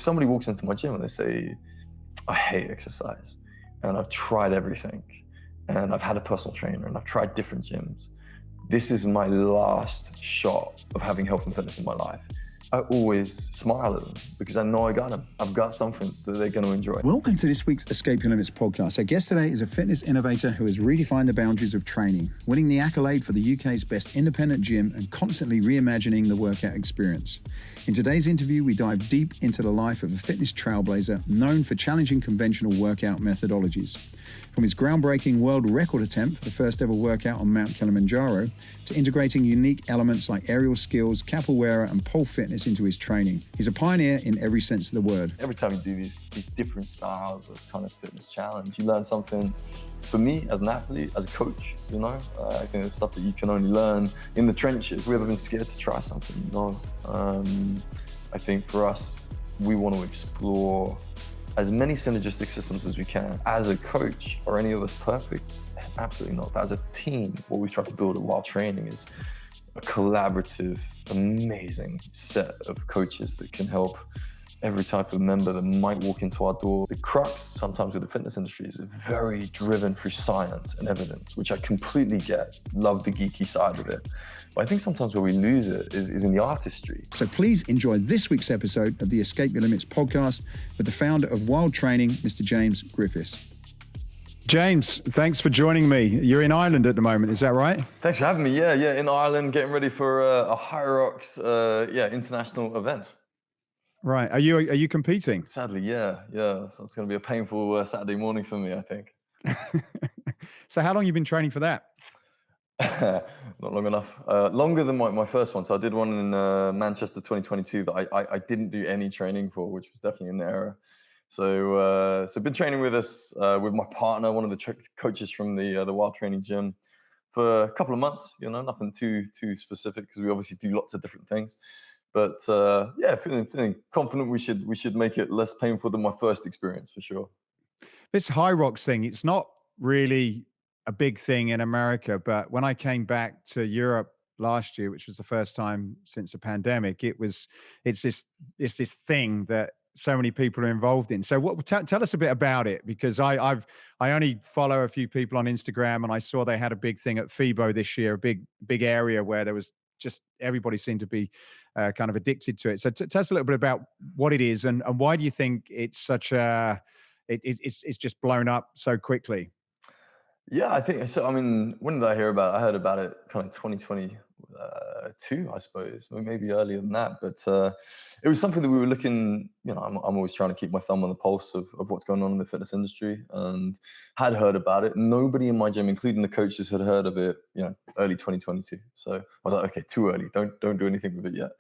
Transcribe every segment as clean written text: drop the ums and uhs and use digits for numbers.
somebody walks into my gym and they say, I hate exercise and I've tried everything and I've had a personal trainer and I've tried different gyms, this is my last shot of having health and fitness in my life, I always smile at them because I know I got them. I've got something that they're going to enjoy. Welcome to this week's Escape Your Limits podcast. Our guest today is a fitness innovator who has redefined the boundaries of training, winning the accolade for the UK's best independent gym and constantly reimagining the workout experience. In today's interview, we dive deep into the life of a fitness trailblazer known for challenging conventional workout methodologies. From his groundbreaking world record attempt for the first ever workout on Mount Kilimanjaro, to integrating unique elements like aerial skills, capoeira, and pole fitness into his training. He's a pioneer in every sense of the word. Every time you do these different styles of kind of fitness challenge, you learn something. For me, as an athlete, as a coach, I think it's stuff that you can only learn in the trenches. Have we ever been scared to try something? No. I think for us, we want to explore as many synergistic systems as we can. As a coach, are any of us perfect? Absolutely not. But as a team, what we try to build while training is a collaborative, amazing set of coaches that can help every type of member that might walk into our door. The crux sometimes with the fitness industry is very driven through science and evidence, which I completely get. Love the geeky side of it. But I think sometimes where we lose it is in the artistry. So please enjoy this week's episode of the Escape Your Limits podcast with the founder of Wild Training, Mr. James Griffiths. James, thanks for joining me. You're in Ireland at the moment, is that right? Thanks for having me. Yeah, in Ireland, getting ready for a HYROX international event. Right. Are you competing? Sadly, yeah. So it's going to be a painful Saturday morning for me, I think. So how long have you been training for that? Not long enough. Longer than my first one. So I did one in Manchester 2022 that I didn't do any training for, which was definitely an error. So I've been training with my partner, one of the coaches from the Wild Training gym, for a couple of months. Nothing too specific because we obviously do lots of different things. But feeling confident we should make it less painful than my first experience for sure. This HYROX thing, it's not really a big thing in America, but when I came back to Europe last year, which was the first time since the pandemic, it's this thing that so many people are involved in. So tell us a bit about it, because I only follow a few people on Instagram and I saw they had a big thing at FIBO this year, a big area where there was just everybody seemed to be kind of addicted to it. So tell us a little bit about what it is and why do you think it's such it's just blown up so quickly? Yeah, I think so. I mean, when did I hear about it? I heard about it kind of 2022, I suppose, maybe earlier than that. But it was something that we were looking, I'm always trying to keep my thumb on the pulse of what's going on in the fitness industry, and had heard about it. Nobody in my gym, including the coaches, had heard of it, early 2022. So I was like, okay, too early. Don't do anything with it yet.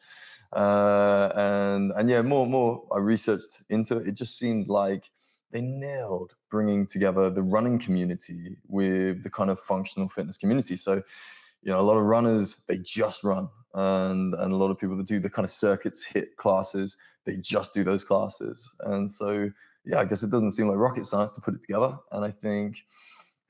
And yeah, more I researched into it. It just seemed like they nailed bringing together the running community with the kind of functional fitness community. So, a lot of runners, they just run. And a lot of people that do the kind of circuits hit classes, they just do those classes. And so, yeah, I guess it doesn't seem like rocket science to put it together. And I think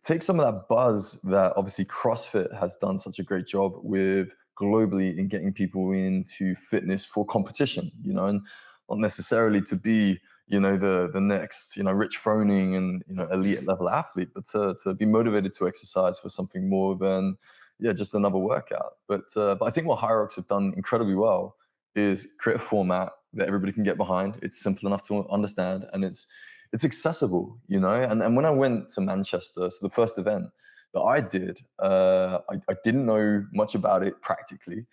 take some of that buzz that obviously CrossFit has done such a great job with globally in getting people into fitness for competition, and not necessarily to be the next, Rich Froning and, elite level athlete, but to be motivated to exercise for something more than, just another workout. But I think what HYROX have done incredibly well is create a format that everybody can get behind. It's simple enough to understand and it's accessible, and when I went to Manchester, so the first event that I did, I didn't know much about it practically.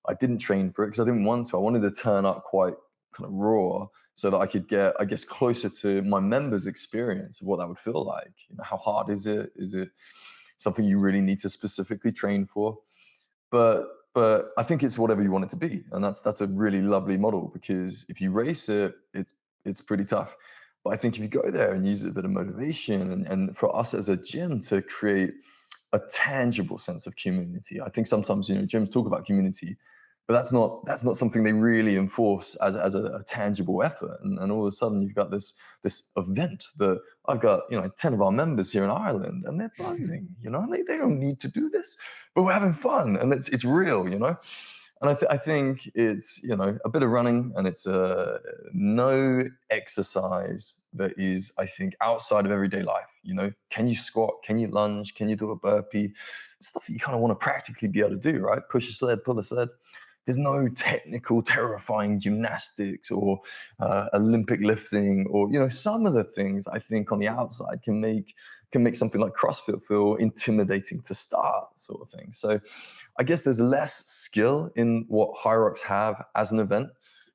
I didn't train for it because I didn't want to. I wanted to turn up quite kind of raw so that I could get, I guess, closer to my members' experience of what that would feel like. How hard is it? Is it something you really need to specifically train for? But I think it's whatever you want it to be. And that's a really lovely model, because if you race it, it's pretty tough. But I think if you go there and use a bit of motivation and for us as a gym to create a tangible sense of community. I think sometimes, gyms talk about community, but that's not something they really enforce as a tangible effort. And all of a sudden you've got this event that I've got, 10 of our members here in Ireland, and they're buzzing, they don't need to do this, but we're having fun and it's real, And I think it's, a bit of running, and it's no exercise that is, I think, outside of everyday life. Can you squat? Can you lunge? Can you do a burpee? Stuff that you kind of want to practically be able to do, right? Push a sled, pull a sled. There's no technical, terrifying gymnastics or Olympic lifting, or some of the things I think on the outside can make something like CrossFit feel intimidating to start, sort of thing. So I guess there's less skill in what HYROX have as an event,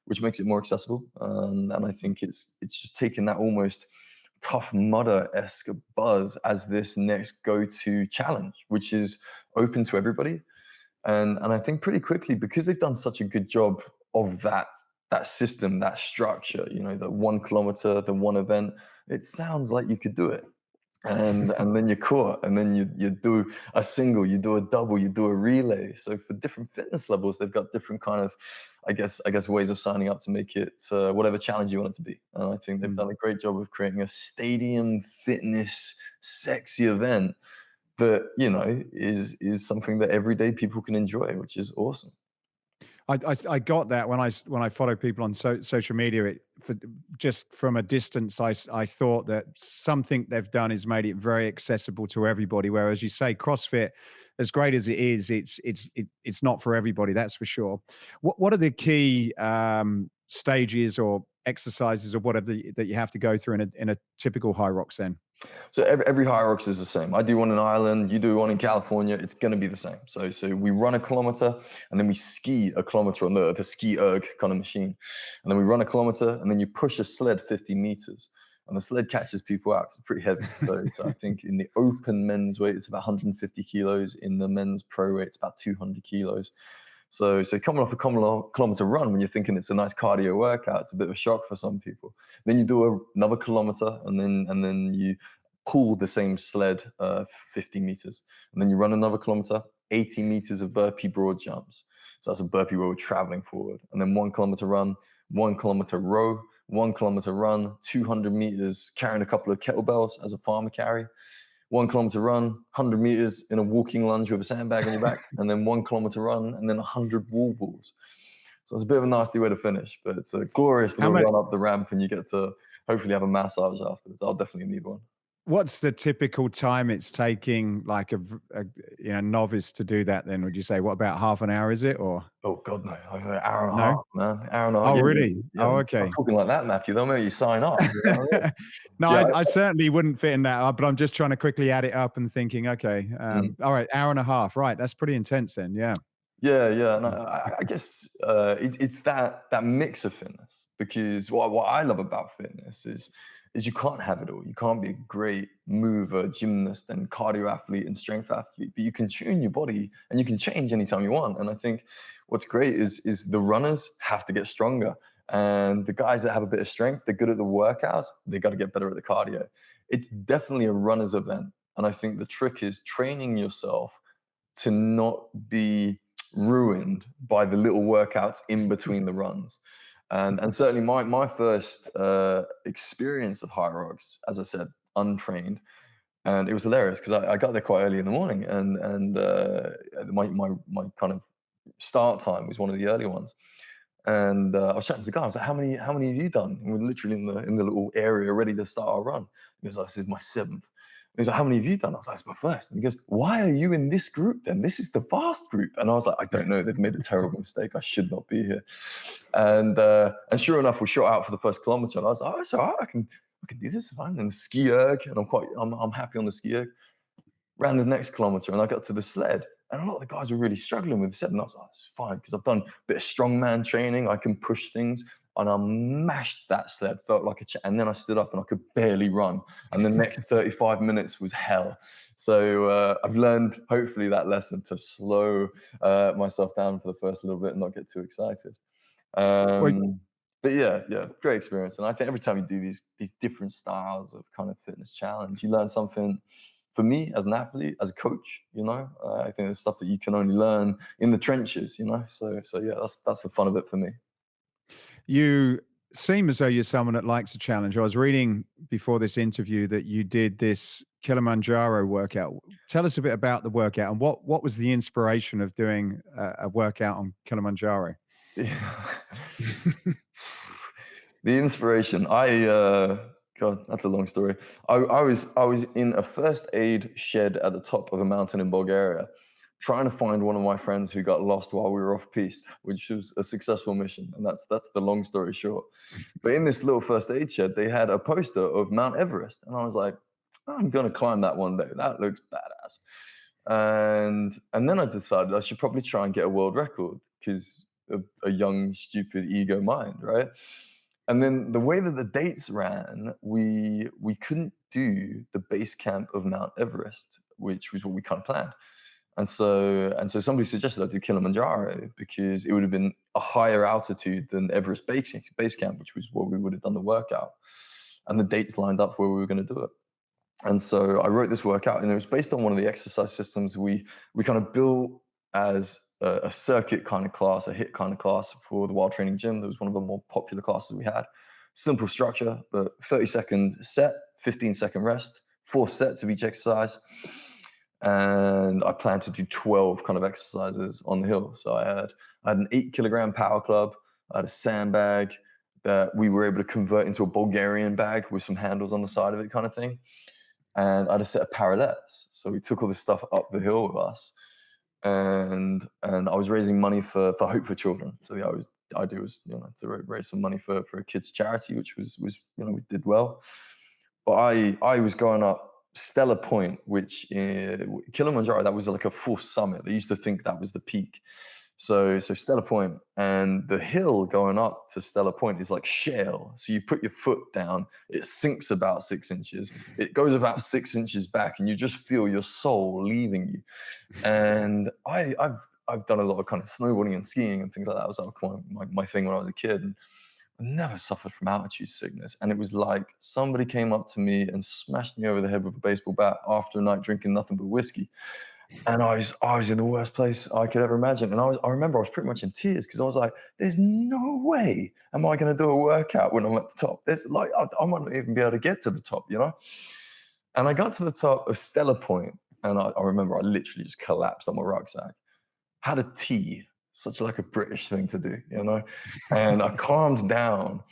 which makes it more accessible. And I think it's just taking that almost Tough Mudder-esque buzz as this next go-to challenge, which is open to everybody. And I think pretty quickly, because they've done such a good job of that system, that structure, the 1 kilometer, the one event, it sounds like you could do it. And then you're caught, and then you do a single, you do a double, you do a relay. So for different fitness levels, they've got different kind of, I guess ways of signing up to make it whatever challenge you want it to be. And I think they've done a great job of creating a stadium fitness sexy event that is something that everyday people can enjoy, which is awesome. I got that when I follow people on social media. Just from a distance, I thought that something they've done is made it very accessible to everybody. Whereas you say CrossFit, as great as it is, it's not for everybody. That's for sure. What are the key stages or exercises or whatever that you have to go through in a typical HYROX then? So every HYROX is the same. I do one in Ireland, you do one in California. It's going to be the same. So we run a kilometer, and then we ski a kilometer on the ski erg kind of machine, and then we run a kilometer, and then you push a sled 50 meters, and the sled catches people out. It's pretty heavy. So I think in the open men's weight, it's about 150 kilos. In the men's pro weight, it's about 200 kilos. So coming off a kilometer run, when you're thinking it's a nice cardio workout, it's a bit of a shock for some people. Then you do another kilometer, and then you pull the same sled 50 meters, and then you run another kilometer, 80 meters of burpee broad jumps. So that's a burpee where we're traveling forward, and then 1 kilometer run, 1 kilometer row, 1 kilometer run, 200 meters carrying a couple of kettlebells as a farmer carry. 1 kilometer run, 100 meters in a walking lunge with a sandbag on your back, and then 1 kilometer run, and then 100 wall balls. So it's a bit of a nasty way to finish, but it's a glorious little run up the ramp, and you get to hopefully have a massage afterwards. I'll definitely need one. What's the typical time it's taking, like a novice to do that? Then would you say what about half an hour? Is it or Oh God, no! Like an hour and a no? half, man. Hour and a half. Oh, Yeah, really? yeah. Oh, I'm okay. talking like that, Matthew. They'll make you sign up. No, Yeah. I certainly wouldn't fit in that, but I'm just trying to quickly add it up and thinking, okay, all right, hour and a half, right? That's pretty intense then, yeah. Yeah. And I guess it's that mix of fitness, because what I love about fitness is you can't have it all. You can't be a great mover, gymnast, and cardio athlete and strength athlete, but you can tune your body and you can change anytime you want. And I think what's great is the runners have to get stronger, and the guys that have a bit of strength, they're good at the workouts, they got to get better at the cardio. It's definitely a runner's event, and I think the trick is training yourself to not be ruined by the little workouts in between the runs. And certainly my first experience of HYROX, as I said, untrained, and it was hilarious because I got there quite early in the morning, and my kind of start time was one of the early ones. And I was chatting to the guy. I was like, "How many have you done?" And we're literally in the little area ready to start our run. He goes, "Oh, this is my seventh." He was like, "How many have you done?" I was like, "It's my first." And he goes, "Why are you in this group then? This is the fast group." And I was like, "I don't know. They've made a terrible mistake. I should not be here." And sure enough, we shot out for the first kilometer. And I was like, "Oh, it's all right. I can do this fine." And the ski erg, and I'm happy on the ski erg. Ran the next kilometer, and I got to the sled, and a lot of the guys were really struggling with the sled, and I was like, "It's fine," because I've done a bit of strongman training. I can push things, and I mashed that sled. Felt like and then I stood up, and I could barely run. And the next 35 minutes was hell. So I've learned, hopefully, that lesson to slow myself down for the first little bit and not get too excited. Well, But yeah, great experience. And I think every time you do these different styles of kind of fitness challenge, you learn something. For me, as an athlete, as a coach, I think it's stuff that you can only learn in the trenches. So yeah, that's the fun of it for me. you seem as though you're someone that likes a challenge. I was reading before this interview that you did this Kilimanjaro workout. Tell us a bit about the workout and what was the inspiration of doing a workout on Kilimanjaro? Yeah. The inspiration, God, that's a long story. I was in a first aid shed at the top of a mountain in Bulgaria, trying to find one of my friends who got lost while we were off piste, which was a successful mission, and that's the long story short. But in this little first aid shed, they had a poster of Mount Everest, and I was like, I'm gonna climb that one day. That looks badass. And then I decided I should probably try and get a world record because of a young, stupid ego mind, right? And then the way that the dates ran, we couldn't do the base camp of Mount Everest, which was what we kind of planned. And so somebody suggested I do Kilimanjaro because it would have been a higher altitude than Everest base camp, which was where we would have done the workout. And the dates lined up where we were going to do it. And so I wrote this workout, and it was based on one of the exercise systems we kind of built as a circuit kind of class, a HIIT kind of class for the Wild Training Gym. That was one of the more popular classes we had. Simple structure, but 30-second set, 15-second rest, 4 sets of each exercise. And I planned to do 12 kind of exercises on the hill. So I had an 8-kilogram power club, I had a sandbag that we were able to convert into a Bulgarian bag with some handles on the side of it, kind of thing. And I had a set of parallettes. So we took all this stuff up the hill with us, and I was raising money for Hope for Children. So the idea was, to raise some money for a kids charity, which was we did well. But I was going up Stellar Point, which Kilimanjaro, that was like a full summit. They used to think that was the peak. So Stellar Point, and the hill going up to Stellar Point is like shale. So you put your foot down, it sinks about 6 inches. It goes about 6 inches back, and you just feel your soul leaving you. And I've done a lot of kind of snowboarding and skiing and things like that. It was like my thing when I was a kid. And I never suffered from altitude sickness. And it was like somebody came up to me and smashed me over the head with a baseball bat after a night drinking nothing but whiskey. And I was in the worst place I could ever imagine. And I remember I was pretty much in tears because I was like, there's no way am I going to do a workout when I'm at the top. There's like, I might not even be able to get to the top, And I got to the top of Stellar Point, and I remember I literally just collapsed on my rucksack. Had a tea, such like a British thing to do, And I calmed down.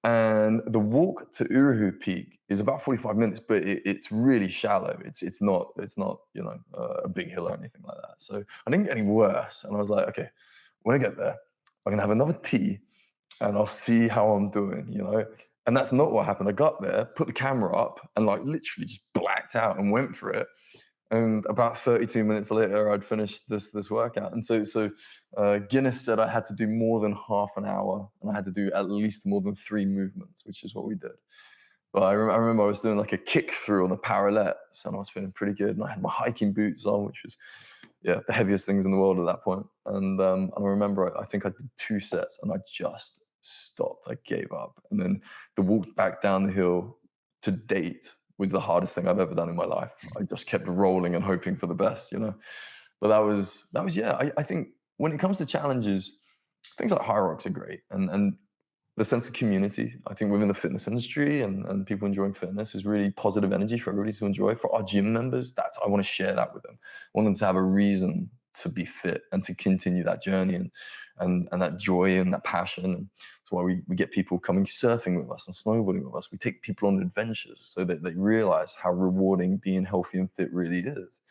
And the walk to Uruhu Peak is about 45 minutes, but it's really shallow. It's not a big hill or anything like that. So I didn't get any worse. And I was like, okay, when I get there, I'm gonna have another tea, and I'll see how I'm doing, And that's not what happened. I got there, put the camera up, and like literally just blacked out and went for it. And about 32 minutes later, I'd finished this workout. And so Guinness said I had to do more than half an hour, and I had to do at least more than 3 movements, which is what we did. But I remember I was doing like a kick through on the parallettes, and I was feeling pretty good. And I had my hiking boots on, which was the heaviest things in the world at that point. And I remember I think I did 2 sets, and I just stopped. I gave up. And then the walk back down the hill to date was the hardest thing I've ever done in my life. I just kept rolling and hoping for the best, But that was I think when it comes to challenges, things like HYROX are great, and the sense of community, I think, within the fitness industry and people enjoying fitness is really positive energy for everybody to enjoy. For our gym members, I want to share that with them. I want them to have a reason to be fit and to continue that journey and that joy and that passion. And that's why we get people coming surfing with us and snowboarding with us. We take people on adventures so that they realize how rewarding being healthy and fit really is.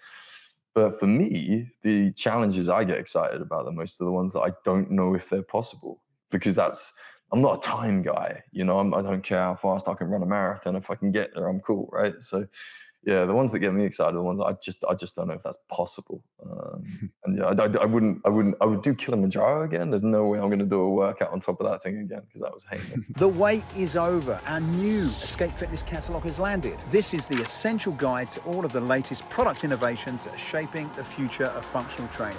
But for me, the challenges I get excited about the most are the ones that I don't know if they're possible, because I'm not a time guy, I don't care how fast I can run a marathon. If I can get there, I'm cool, right? So yeah, the ones that get me excited are the ones that I just don't know if that's possible. And yeah, I would do Kilimanjaro again. There's no way I'm going to do a workout on top of that thing again, because that was heinous. The wait is over. Our new Escape Fitness catalogue has landed. This is the essential guide to all of the latest product innovations that are shaping the future of functional training.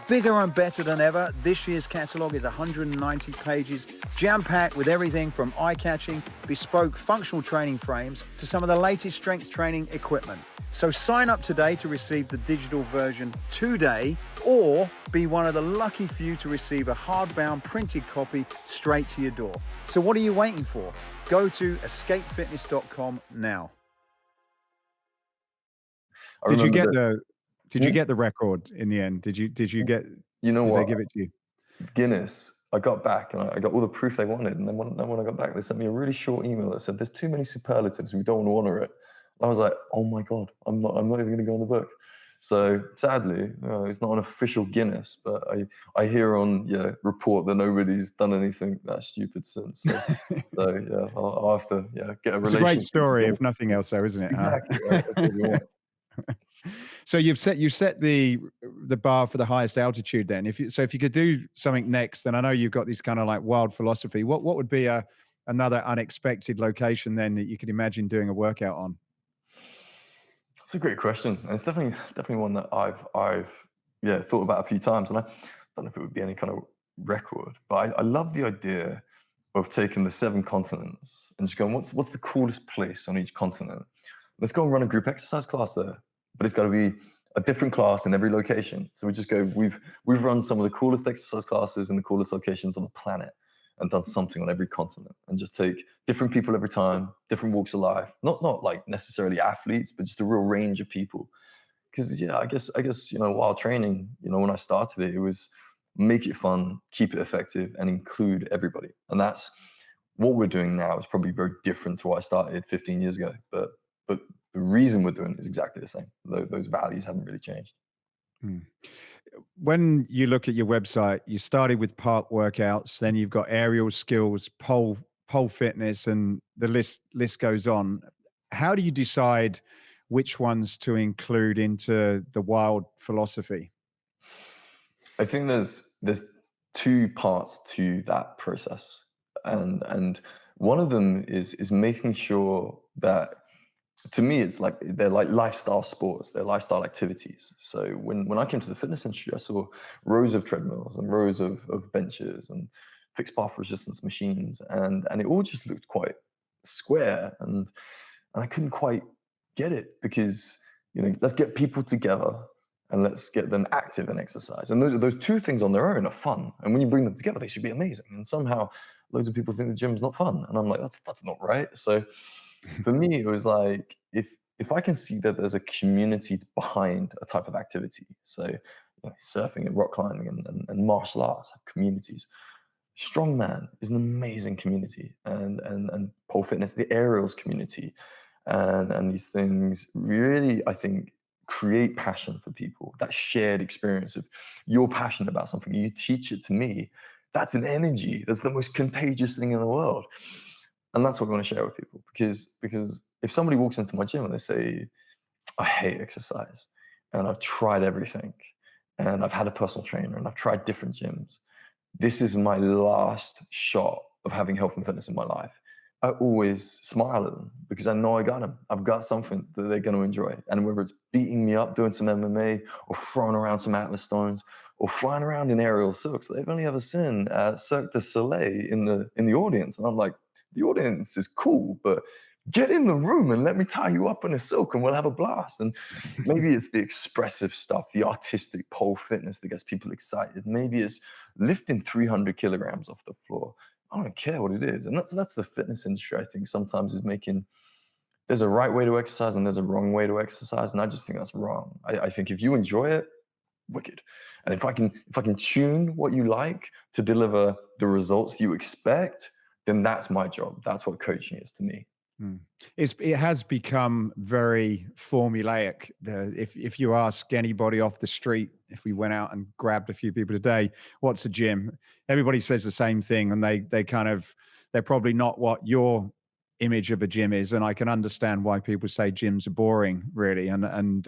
Bigger and better than ever, this year's catalogue is 190 pages, jam-packed with everything from eye-catching, bespoke functional training frames to some of the latest strength training equipment. So sign up today to receive the digital version today, or be one of the lucky few to receive a hardbound printed copy straight to your door. So what are you waiting for? Go to escapefitness.com now. I Did you remember get that. did you get the record in the end? Did you get You know did they what? give it to you? Guinness, I got back and I got all the proof they wanted. And then when I got back, they sent me a really short email that said, "There's too many superlatives. We don't want to honor it." And I was like, "Oh my God, I'm not even going to go in the book." So sadly, it's not an official Guinness, but I hear on report that nobody's done anything that stupid since. So yeah, I'll have to get a It's a great relationship. story, if nothing else, though, isn't it? Huh? Exactly right. That's what we want. So you set the bar for the highest altitude. Then, if you could do something next, then I know you've got this kind of like wild philosophy. What would be another unexpected location then that you could imagine doing a workout on? It's a great question, and it's definitely one that I've thought about a few times, and I don't know if it would be any kind of record, but I love the idea of taking the 7 continents and just going, what's the coolest place on each continent? Let's go and run a group exercise class there, but it's got to be a different class in every location. So we just go, we've run some of the coolest exercise classes in the coolest locations on the planet, and done something on every continent, and just take different people every time, different walks of life, not like necessarily athletes, but just a real range of people. Because I guess while training, when I started it, it was make it fun, keep it effective, and include everybody. And that's what we're doing now is probably very different to what I started 15 years ago. But the reason we're doing it is exactly the same. Those values haven't really changed. Hmm. When you look at your website, you started with park workouts, then you've got aerial skills, pole fitness, and the list goes on. How do you decide which ones to include into the wild philosophy? I think there's 2 parts to that process, and one of them is making sure that, to me, it's like they're like lifestyle sports, they're lifestyle activities. So when I came to the fitness industry, I saw rows of treadmills and rows of benches and fixed path resistance machines, and it all just looked quite square, and I couldn't quite get it, because let's get people together and let's get them active and exercise. And those 2 things on their own are fun, and when you bring them together, they should be amazing. And somehow, loads of people think the gym's not fun, and I'm like, that's not right. So for me, it was like, if I can see that there's a community behind a type of activity, so surfing and rock climbing and martial arts have communities. Strongman is an amazing community, and pole fitness, the aerials community, and these things really, I think, create passion for people. That shared experience of, you're passionate about something, you teach it to me. That's an energy. That's the most contagious thing in the world. And that's what we want to share with people, because if somebody walks into my gym and they say, "I hate exercise, and I've tried everything, and I've had a personal trainer, and I've tried different gyms. This is my last shot of having health and fitness in my life." I always smile at them, because I know I got them. I've got something that they're going to enjoy. And whether it's beating me up, doing some MMA, or throwing around some Atlas stones, or flying around in aerial silks, they've only ever seen Cirque du Soleil in the audience. And I'm like, the audience is cool, but get in the room and let me tie you up in a silk and we'll have a blast. And maybe it's the expressive stuff, the artistic pole fitness that gets people excited. Maybe it's lifting 300 kilograms off the floor. I don't care what it is. And that's the fitness industry, I think, sometimes is making, there's a right way to exercise and there's a wrong way to exercise. And I just think that's wrong. I think if you enjoy it, wicked. And if I can tune what you like to deliver the results you expect, then that's my job. That's what coaching is to me. It has become very formulaic. If you ask anybody off the street, if we went out and grabbed a few people today, what's a gym? Everybody says the same thing, and they're probably not what your image of a gym is. And I can understand why people say gyms are boring, really. And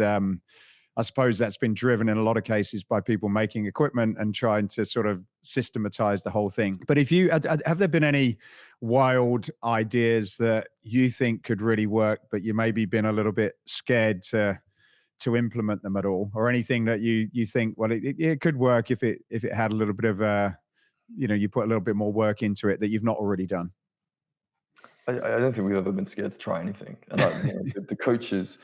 I suppose that's been driven in a lot of cases by people making equipment and trying to sort of systematize the whole thing. But have there been any wild ideas that you think could really work, but you maybe been a little bit scared to implement them at all, or anything that you think, well, it could work if it had a little bit of you put a little bit more work into it that you've not already done? I don't think we've ever been scared to try anything. And the coaches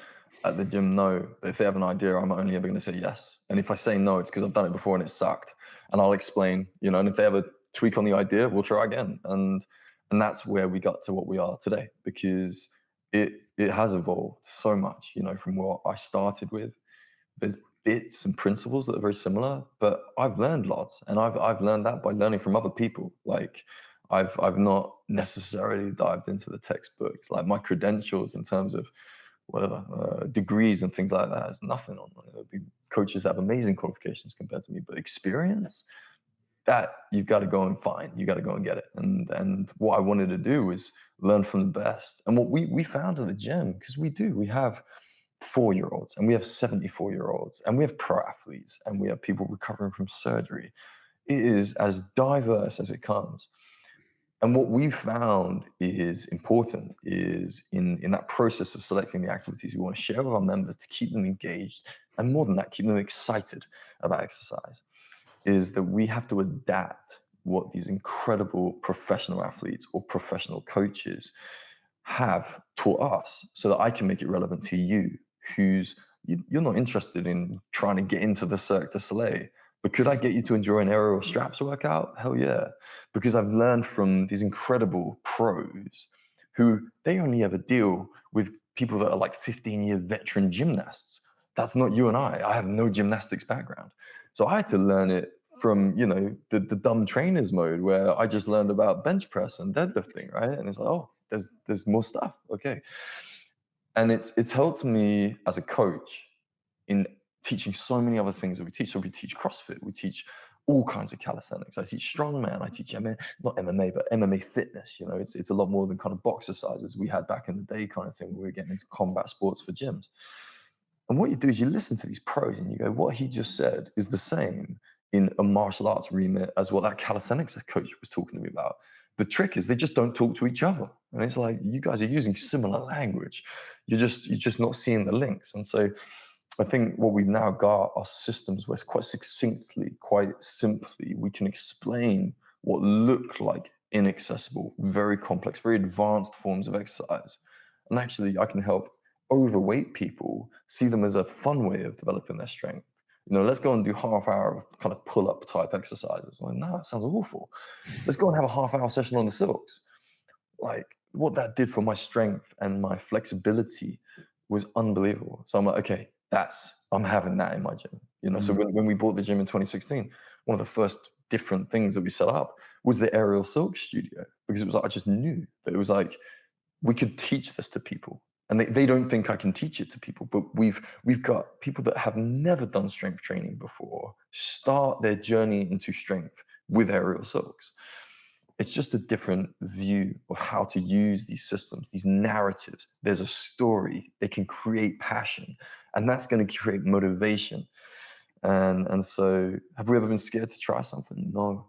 at the gym know that if they have an idea, I'm only ever going to say yes. And if I say no, it's because I've done it before and it sucked. And I'll explain, and if they have a tweak on the idea, we'll try again. And that's where we got to what we are today, because it has evolved so much, from what I started with. There's bits and principles that are very similar, but I've learned lots, and I've learned that by learning from other people. Like I've not necessarily dived into the textbooks. Like my credentials in terms of whatever degrees and things like that is nothing on. Coaches have amazing qualifications compared to me, but experience, that you've got to go and find. You got to go and get it. And what I wanted to do was learn from the best. And what we found at the gym, because we have 4-year-olds and we have 74-year-olds and we have pro athletes and we have people recovering from surgery. It is as diverse as it comes. And what we've found is important is in that process of selecting the activities we want to share with our members to keep them engaged, and more than that, keep them excited about exercise, is that we have to adapt what these incredible professional athletes or professional coaches have taught us, so that I can make it relevant to you, you're not interested in trying to get into the Cirque du Soleil, but could I get you to enjoy an aerial straps workout? Hell yeah. Because I've learned from these incredible pros who they only ever deal with people that are like 15-year veteran gymnasts. That's not you and I. I have no gymnastics background. So I had to learn it from, the dumb trainers mode, where I just learned about bench press and deadlifting, right? And it's like, oh, there's more stuff. Okay. And it's helped me as a coach in teaching so many other things that we teach. So we teach CrossFit, we teach all kinds of calisthenics. I teach strongman, I teach not MMA, but MMA fitness. It's a lot more than kind of boxercises we had back in the day kind of thing, where we were getting into combat sports for gyms. And what you do is you listen to these pros and you go, what he just said is the same in a martial arts remit as what that calisthenics coach was talking to me about. The trick is they just don't talk to each other. And it's like, you guys are using similar language. You're just not seeing the links. And so I think what we've now got are systems where quite succinctly, quite simply, we can explain what look like inaccessible, very complex, very advanced forms of exercise. And actually, I can help overweight people see them as a fun way of developing their strength. Let's go and do half hour of kind of pull-up type exercises. I'm like, no, that sounds awful. Let's go and have a half-hour session on the silks. Like, what that did for my strength and my flexibility was unbelievable. So I'm like, okay, I'm having that in my gym. So when we bought the gym in 2016, one of the first different things that we set up was the aerial silk studio, because it was like, I just knew that it was like, we could teach this to people. And they don't think I can teach it to people, but we've got people that have never done strength training before start their journey into strength with aerial silks. It's just a different view of how to use these systems, these narratives. There's a story, they can create passion, and that's going to create motivation. And so have we ever been scared to try something? No.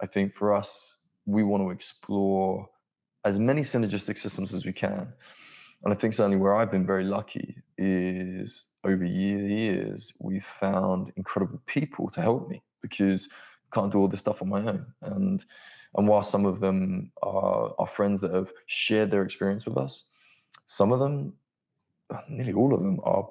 I think for us, we want to explore as many synergistic systems as we can. And I think certainly where I've been very lucky is over years, we've found incredible people to help me, because I can't do all this stuff on my own. And while some of them are friends that have shared their experience with us, some of them, nearly all of them, are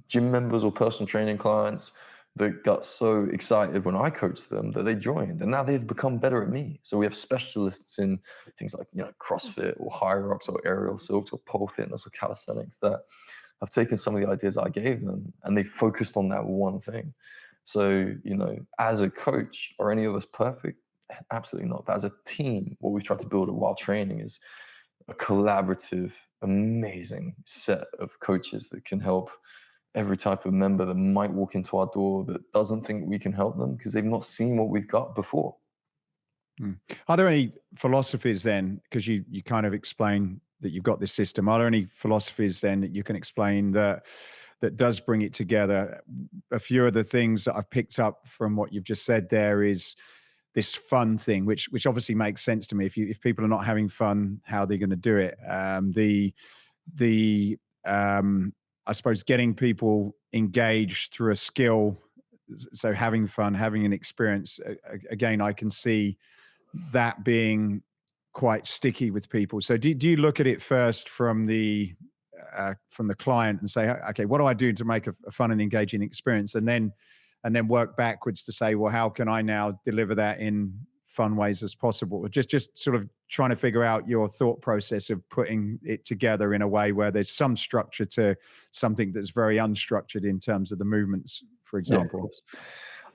gym members or personal training clients that got so excited when I coached them that they joined, and now they've become better at me. So we have specialists in things like CrossFit or HYROX or aerial silks or pole fitness or calisthenics that have taken some of the ideas I gave them and they focused on that one thing. So as a coach, are any of us perfect? Absolutely not. But as a team, what we try to build while training is a collaborative, amazing set of coaches that can help every type of member that might walk into our door that doesn't think we can help them because they've not seen what we've got before. Are there any philosophies then, because you kind of explain that you've got this system, are there any philosophies then that you can explain that does bring it together? A few of the things that I've picked up from what you've just said there is this fun thing, which obviously makes sense to me. If people are not having fun, how are they going to do it? I suppose getting people engaged through a skill, so having fun, having an experience. Again, I can see that being quite sticky with people. So do you look at it first from the client and say, okay, what do I do to make a fun and engaging experience, and then work backwards to say, well, how can I now deliver that in fun ways as possible? Or just sort of trying to figure out your thought process of putting it together in a way where there's some structure to something that's very unstructured in terms of the movements, for example.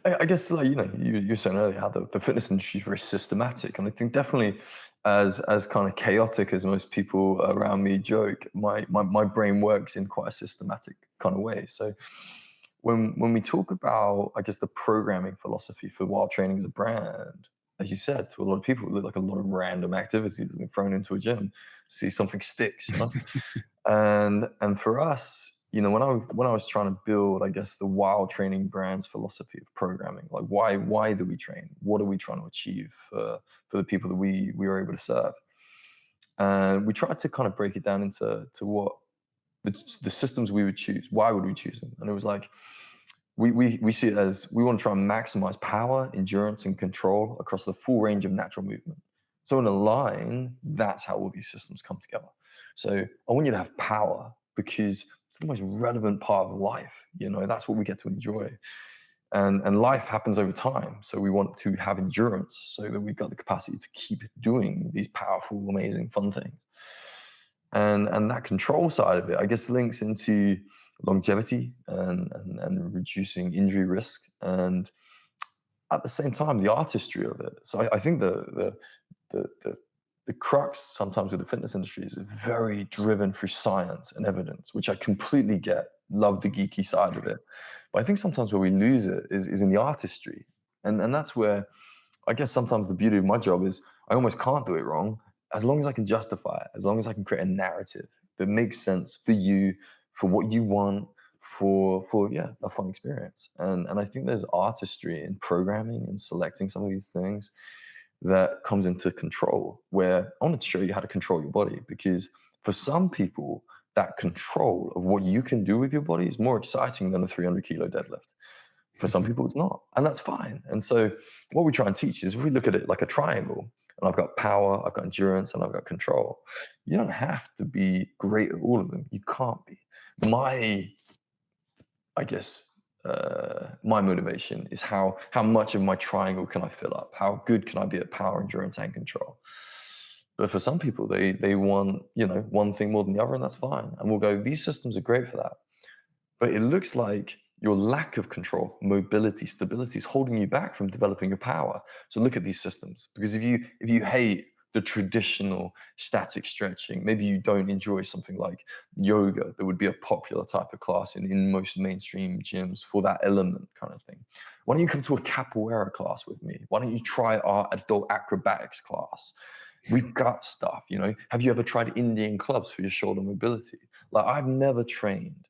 I guess, like, you were saying earlier how the fitness industry is very systematic, and I think definitely as kind of chaotic as most people around me joke, my brain works in quite a systematic kind of way. So when we talk about, I guess, the programming philosophy for Wild Training as a brand, as you said, to a lot of people, it look like a lot of random activities that have been thrown into a gym. See something sticks, and for us, when I was trying to build, I guess, the Wild Training brand's philosophy of programming, like why do we train? What are we trying to achieve for the people that we were able to serve? And we tried to kind of break it down into what the systems we would choose. Why would we choose them? And it was like, we see it as we want to try and maximize power, endurance, and control across the full range of natural movement. So in a line, that's how all these systems come together. So I want you to have power because it's the most relevant part of life. That's what we get to enjoy. And life happens over time. So we want to have endurance so that we've got the capacity to keep doing these powerful, amazing, fun things. And that control side of it, I guess, links into longevity and reducing injury risk, and at the same time the artistry of it. So I think the crux sometimes with the fitness industry is very driven through science and evidence, which I completely get. Love the geeky side of it, but I think sometimes where we lose it is in the artistry, and that's where I guess sometimes the beauty of my job is I almost can't do it wrong as long as I can justify it, as long as I can create a narrative that makes sense for you, for what you want, for a fun experience. And I think there's artistry in programming and selecting some of these things that comes into control, where I wanted to show you how to control your body, because for some people, that control of what you can do with your body is more exciting than a 300 kilo deadlift. For some people, it's not, and that's fine. And so what we try and teach is, if we look at it like a triangle, and I've got power, I've got endurance, and I've got control, you don't have to be great at all of them. You can't be. My motivation is how much of my triangle can I fill up? How good can I be at power, endurance, and control? But for some people, they want, one thing more than the other, and that's fine. And we'll go, these systems are great for that. But it looks like your lack of control, mobility, stability is holding you back from developing your power. So look at these systems, because if you hate the traditional static stretching, maybe you don't enjoy something like yoga that would be a popular type of class in most mainstream gyms for that element kind of thing. Why don't you come to a Capoeira class with me? Why don't you try our adult acrobatics class? We've got stuff, Have you ever tried Indian clubs for your shoulder mobility? Like, I've never trained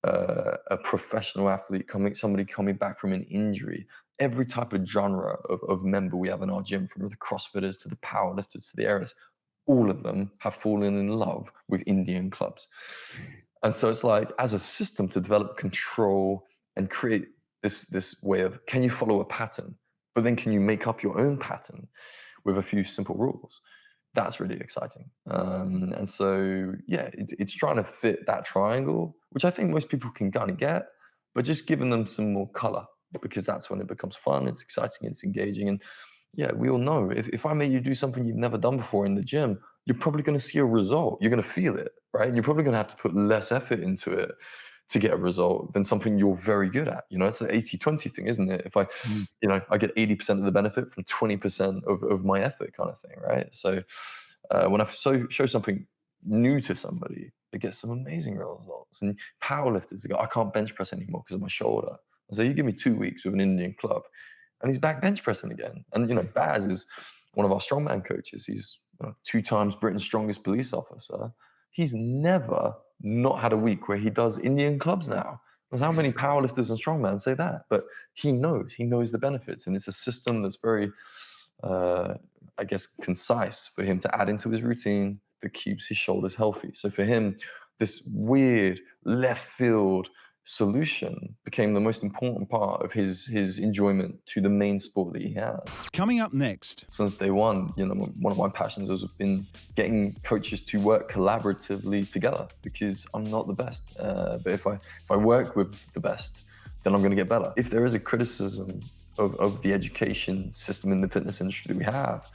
a professional athlete, somebody coming back from an injury. Every type of genre of member we have in our gym, from the CrossFitters to the powerlifters to the aerists, all of them have fallen in love with Indian clubs. And so it's like, as a system to develop control and create this way of, can you follow a pattern, but then can you make up your own pattern with a few simple rules? That's really exciting. And so, it's trying to fit that triangle, which I think most people can kind of get, but just giving them some more color, because that's when it becomes fun, it's exciting, it's engaging. And we all know, if I made you do something you've never done before in the gym, you're probably going to see a result. You're going to feel it, right? And you're probably going to have to put less effort into it to get a result than something you're very good at. It's an 80-20 thing, isn't it? If I, I get 80% of the benefit from 20% of my effort kind of thing, right? So when I show something new to somebody, they get some amazing results. And powerlifters, they go, I can't bench press anymore because of my shoulder. I say, you give me 2 weeks with an Indian club, and he's back bench pressing again. And Baz is one of our strongman coaches. He's 2 times Britain's strongest police officer. He's never not had a week where he does Indian clubs now. Because how many powerlifters and strongmen say that? But he knows the benefits, and it's a system that's very, concise for him to add into his routine that keeps his shoulders healthy. So for him, this weird left field solution became the most important part of his enjoyment to the main sport that he has. Coming up next. Since day one, one of my passions has been getting coaches to work collaboratively together, because I'm not the best. But if I work with the best, then I'm going to get better. If there is a criticism of the education system in the fitness industry that we have,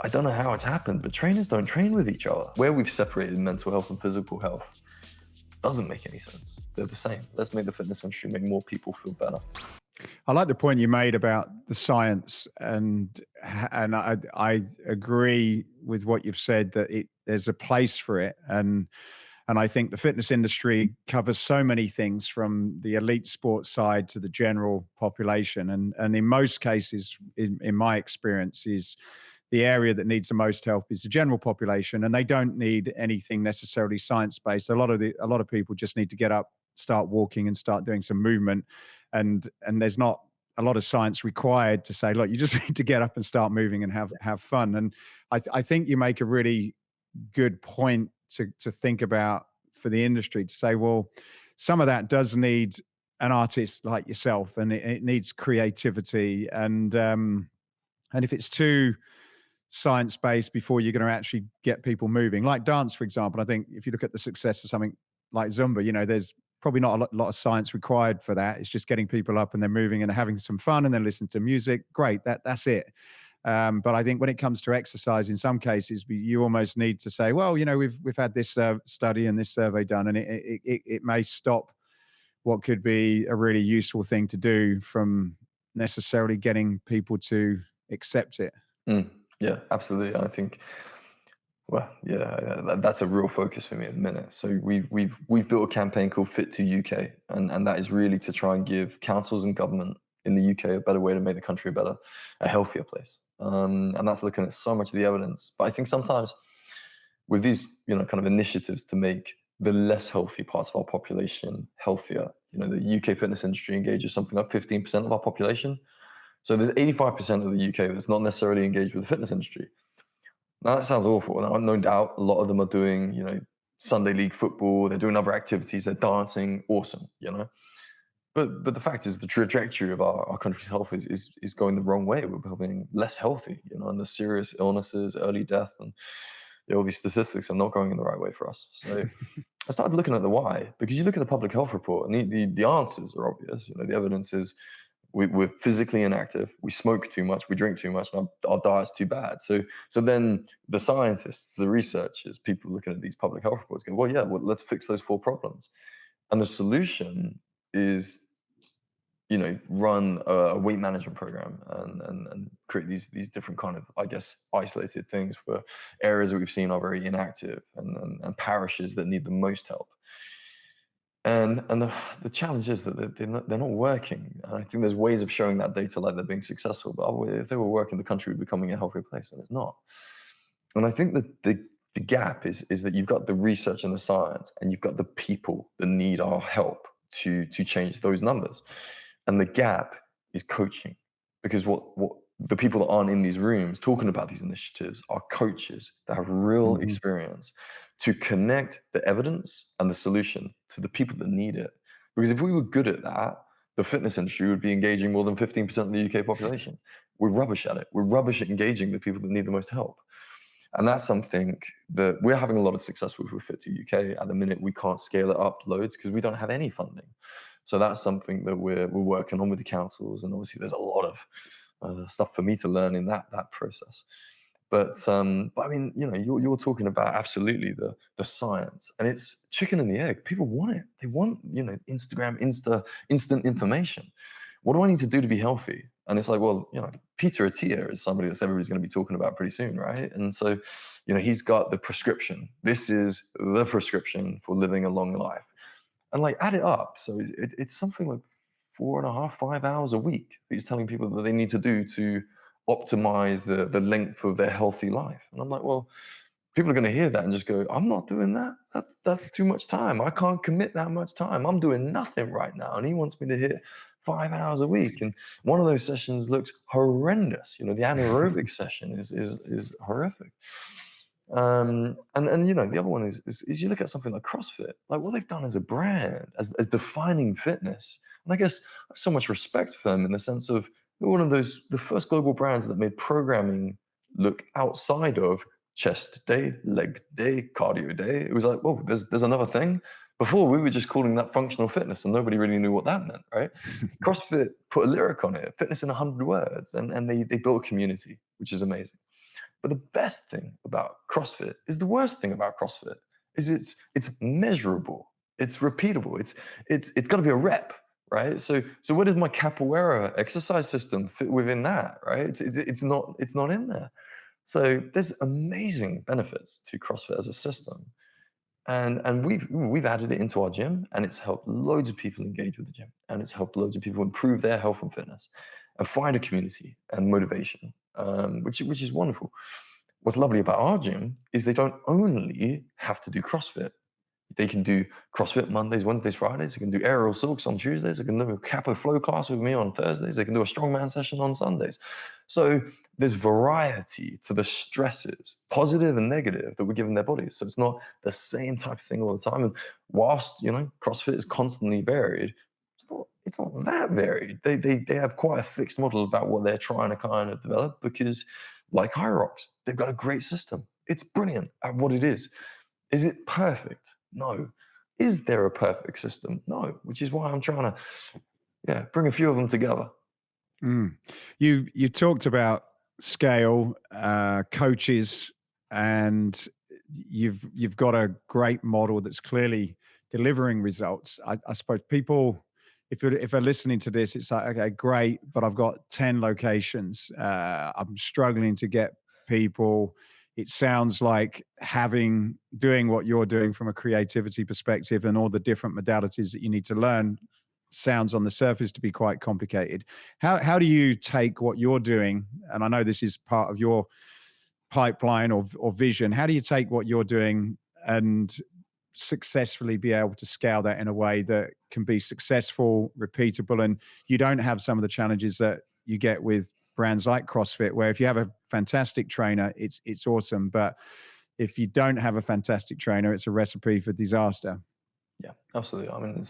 I don't know how it's happened, but trainers don't train with each other. Where we've separated mental health and physical health doesn't make any sense. They're the same. Let's make the fitness industry make more people feel better. I like the point you made about the science, and I agree with what you've said, that there's a place for it, and I think the fitness industry covers so many things, from the elite sports side to the general population, and in most cases, in my experience, is the area that needs the most help is the general population, and they don't need anything necessarily science-based. A lot of people just need to get up, start walking, and start doing some movement, and there's not a lot of science required to say, look, you just need to get up and start moving and have fun. And I think you make a really good point to think about for the industry, to say, well, some of that does need an artist like yourself, and it needs creativity, and if it's too science-based before you're going to actually get people moving, like dance, for example. I think if you look at the success of something like Zumba, there's probably not a lot of science required for that. It's just getting people up and they're moving and they're having some fun and then listening to music. Great, that's it. But I think when it comes to exercise, in some cases, you almost need to say, well, we've had this study and this survey done, and it may stop what could be a really useful thing to do from necessarily getting people to accept it. Yeah, absolutely. I think, well, yeah, that's a real focus for me at the minute. So we've built a campaign called Fit to UK, and that is really to try and give councils and government in the UK a better way to make the country a healthier place. And that's looking at so much of the evidence. But I think sometimes with these, kind of initiatives to make the less healthy parts of our population healthier, the UK fitness industry engages something like 15% of our population. So there's 85% of the UK that's not necessarily engaged with the fitness industry. Now that sounds awful. Now, no doubt a lot of them are doing, Sunday league football, they're doing other activities, they're dancing, awesome, But the fact is the trajectory of our country's health is going the wrong way. We're becoming less healthy, and the serious illnesses, early death, and all these statistics are not going in the right way for us. So I started looking at the why, because you look at the public health report and the answers are obvious. The evidence is we're physically inactive, we smoke too much, we drink too much, and our diet's too bad. So then the scientists, the researchers, people looking at these public health reports go, well, let's fix those 4 problems. And the solution is, run a weight management program and create these different kind of, I guess, isolated things for areas that we've seen are very inactive and parishes that need the most help. And the challenge is that they're not working. And I think there's ways of showing that data like they're being successful, but if they were working, the country would be becoming a healthier place, and it's not. And I think that the gap is that you've got the research and the science, and you've got the people that need our help to change those numbers. And the gap is coaching, because what the people that aren't in these rooms talking about these initiatives are coaches that have real experience to connect the evidence and the solution to the people that need it. Because if we were good at that, the fitness industry would be engaging more than 15% of the UK population. We're rubbish at it. We're rubbish at engaging the people that need the most help. And that's something that we're having a lot of success with Fit to UK. At the minute, we can't scale it up loads because we don't have any funding. So that's something that we're working on with the councils. And obviously there's a lot of stuff for me to learn in that process. But I mean, you're talking about absolutely the science, and it's chicken and the egg. People want it. They want, Instagram, instant information. What do I need to do to be healthy? And it's like, well, Peter Attia is somebody that everybody's going to be talking about pretty soon, right? And so, he's got the prescription. This is the prescription for living a long life. And like, add it up. So it's something like 4.5, 5 hours a week that he's telling people that they need to do to optimize the length of their healthy life. And I'm like, well, people are going to hear that and just go, I'm not doing that. That's too much time. I can't commit that much time. I'm doing nothing right now. And he wants me to hit 5 hours a week. And one of those sessions looks horrendous. The anaerobic session is horrific. And the other one is you look at something like CrossFit, like what they've done as a brand, as defining fitness. And I guess I have so much respect for them in the sense of they're one of the first global brands that made programming look outside of chest day, leg day, cardio day. It was like, whoa, there's another thing. Before, we were just calling that functional fitness, and nobody really knew what that meant, right? CrossFit put a lyric on it, fitness in 100 words, and they built a community, which is amazing. But the best thing about CrossFit is the worst thing about CrossFit is it's measurable, it's repeatable, it's got to be a rep, right? So where does my Capoeira exercise system fit within that, right? It's not in there. So there's amazing benefits to CrossFit as a system. And we've added it into our gym, and it's helped loads of people engage with the gym, and it's helped loads of people improve their health and fitness, and find a community and motivation, which is wonderful. What's lovely about our gym is they don't only have to do CrossFit. They can do CrossFit Mondays, Wednesdays, Fridays. They can do aerial silks on Tuesdays. They can do a Capo flow class with me on Thursdays. They can do a strongman session on Sundays. So there's variety to the stresses, positive and negative, that we're giving their bodies. So it's not the same type of thing all the time. And whilst, CrossFit is constantly varied, it's not that varied. They have quite a fixed model about what they're trying to kind of develop, because like HYROX, they've got a great system. It's brilliant at what it is. Is it perfect? No. Is there a perfect system? No, which is why I'm trying to bring a few of them together. You talked about scale, coaches, and you've got a great model that's clearly delivering results. I suppose people, if they're listening to this, it's like, okay, great, but I've got 10 locations. I'm struggling to get people. It sounds like doing what you're doing from a creativity perspective and all the different modalities that you need to learn sounds on the surface to be quite complicated. How do you take what you're doing, and I know this is part of your pipeline or vision, how do you take what you're doing and successfully be able to scale that in a way that can be successful, repeatable, and you don't have some of the challenges that you get with brands like CrossFit, where if you have a fantastic trainer, it's awesome, but if you don't have a fantastic trainer, it's a recipe for disaster. Yeah, absolutely. I mean,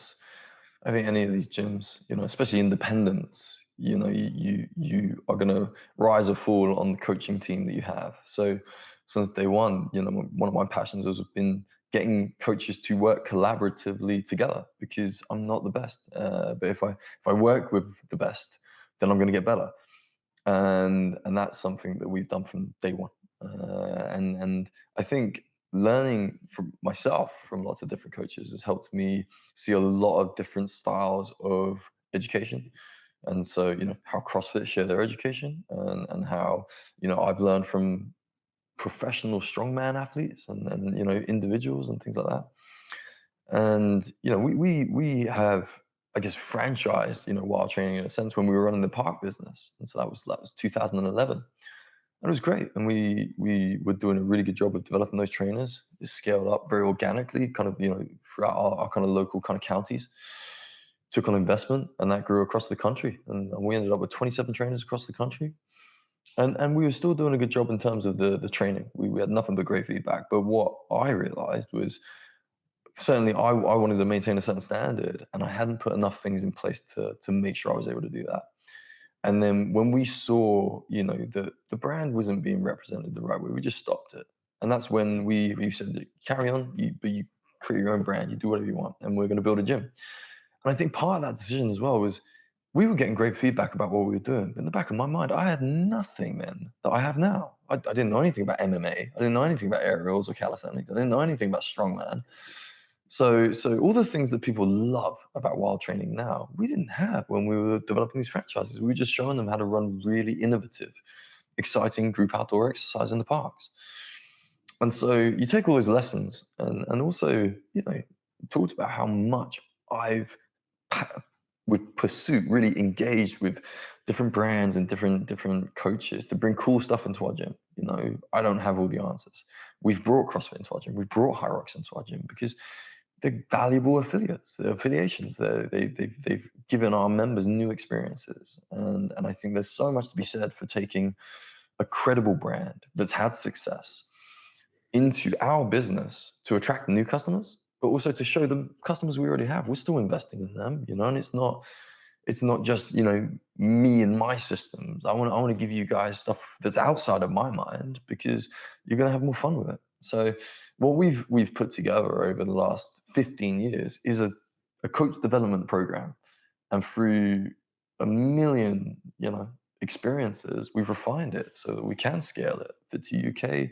I think any of these gyms, especially independents, you are going to rise or fall on the coaching team that you have. So since day one, one of my passions has been getting coaches to work collaboratively together, because I'm not the best. But if I work with the best, then I'm going to get better. And that's something that we've done from day one. And I think learning from myself from lots of different coaches has helped me see a lot of different styles of education. And so, how CrossFit share their education, and how, I've learned from professional strongman athletes and individuals and things like that. And, we have, I guess, franchised, while training in a sense, when we were running the park business. And so that was 2011. And it was great. And we were doing a really good job of developing those trainers. It scaled up very organically, kind of, throughout our kind of local kind of counties. Took on investment, and that grew across the country. And we ended up with 27 trainers across the country. And we were still doing a good job in terms of the training. We had nothing but great feedback. But what I realized was, certainly I wanted to maintain a certain standard, and I hadn't put enough things in place to make sure I was able to do that. And then when we saw, the brand wasn't being represented the right way, we just stopped it. And that's when we said, carry on, but you create your own brand, you do whatever you want, and we're going to build a gym. And I think part of that decision as well was, we were getting great feedback about what we were doing. But in the back of my mind, I had nothing then that I have now. I didn't know anything about MMA. I didn't know anything about aerials or calisthenics. I didn't know anything about strongman. So all the things that people love about wild training now, we didn't have when we were developing these franchises. We were just showing them how to run really innovative, exciting group outdoor exercise in the parks. And so you take all those lessons, and also, talked about how much I've, with pursuit, really engaged with different brands and different coaches to bring cool stuff into our gym. I don't have all the answers. We've brought CrossFit into our gym. We've brought HYROX into our gym because they're valuable affiliates. They're affiliations. They've given our members new experiences. And I think there's so much to be said for taking a credible brand that's had success into our business to attract new customers, but also to show the customers we already have, we're still investing in them, and it's not just, me and my systems. I want to give you guys stuff that's outside of my mind, because you're going to have more fun with it. So what we've put together over the last 15 years is a coach development program. And through a million, experiences, we've refined it so that we can scale it. Fit2 UK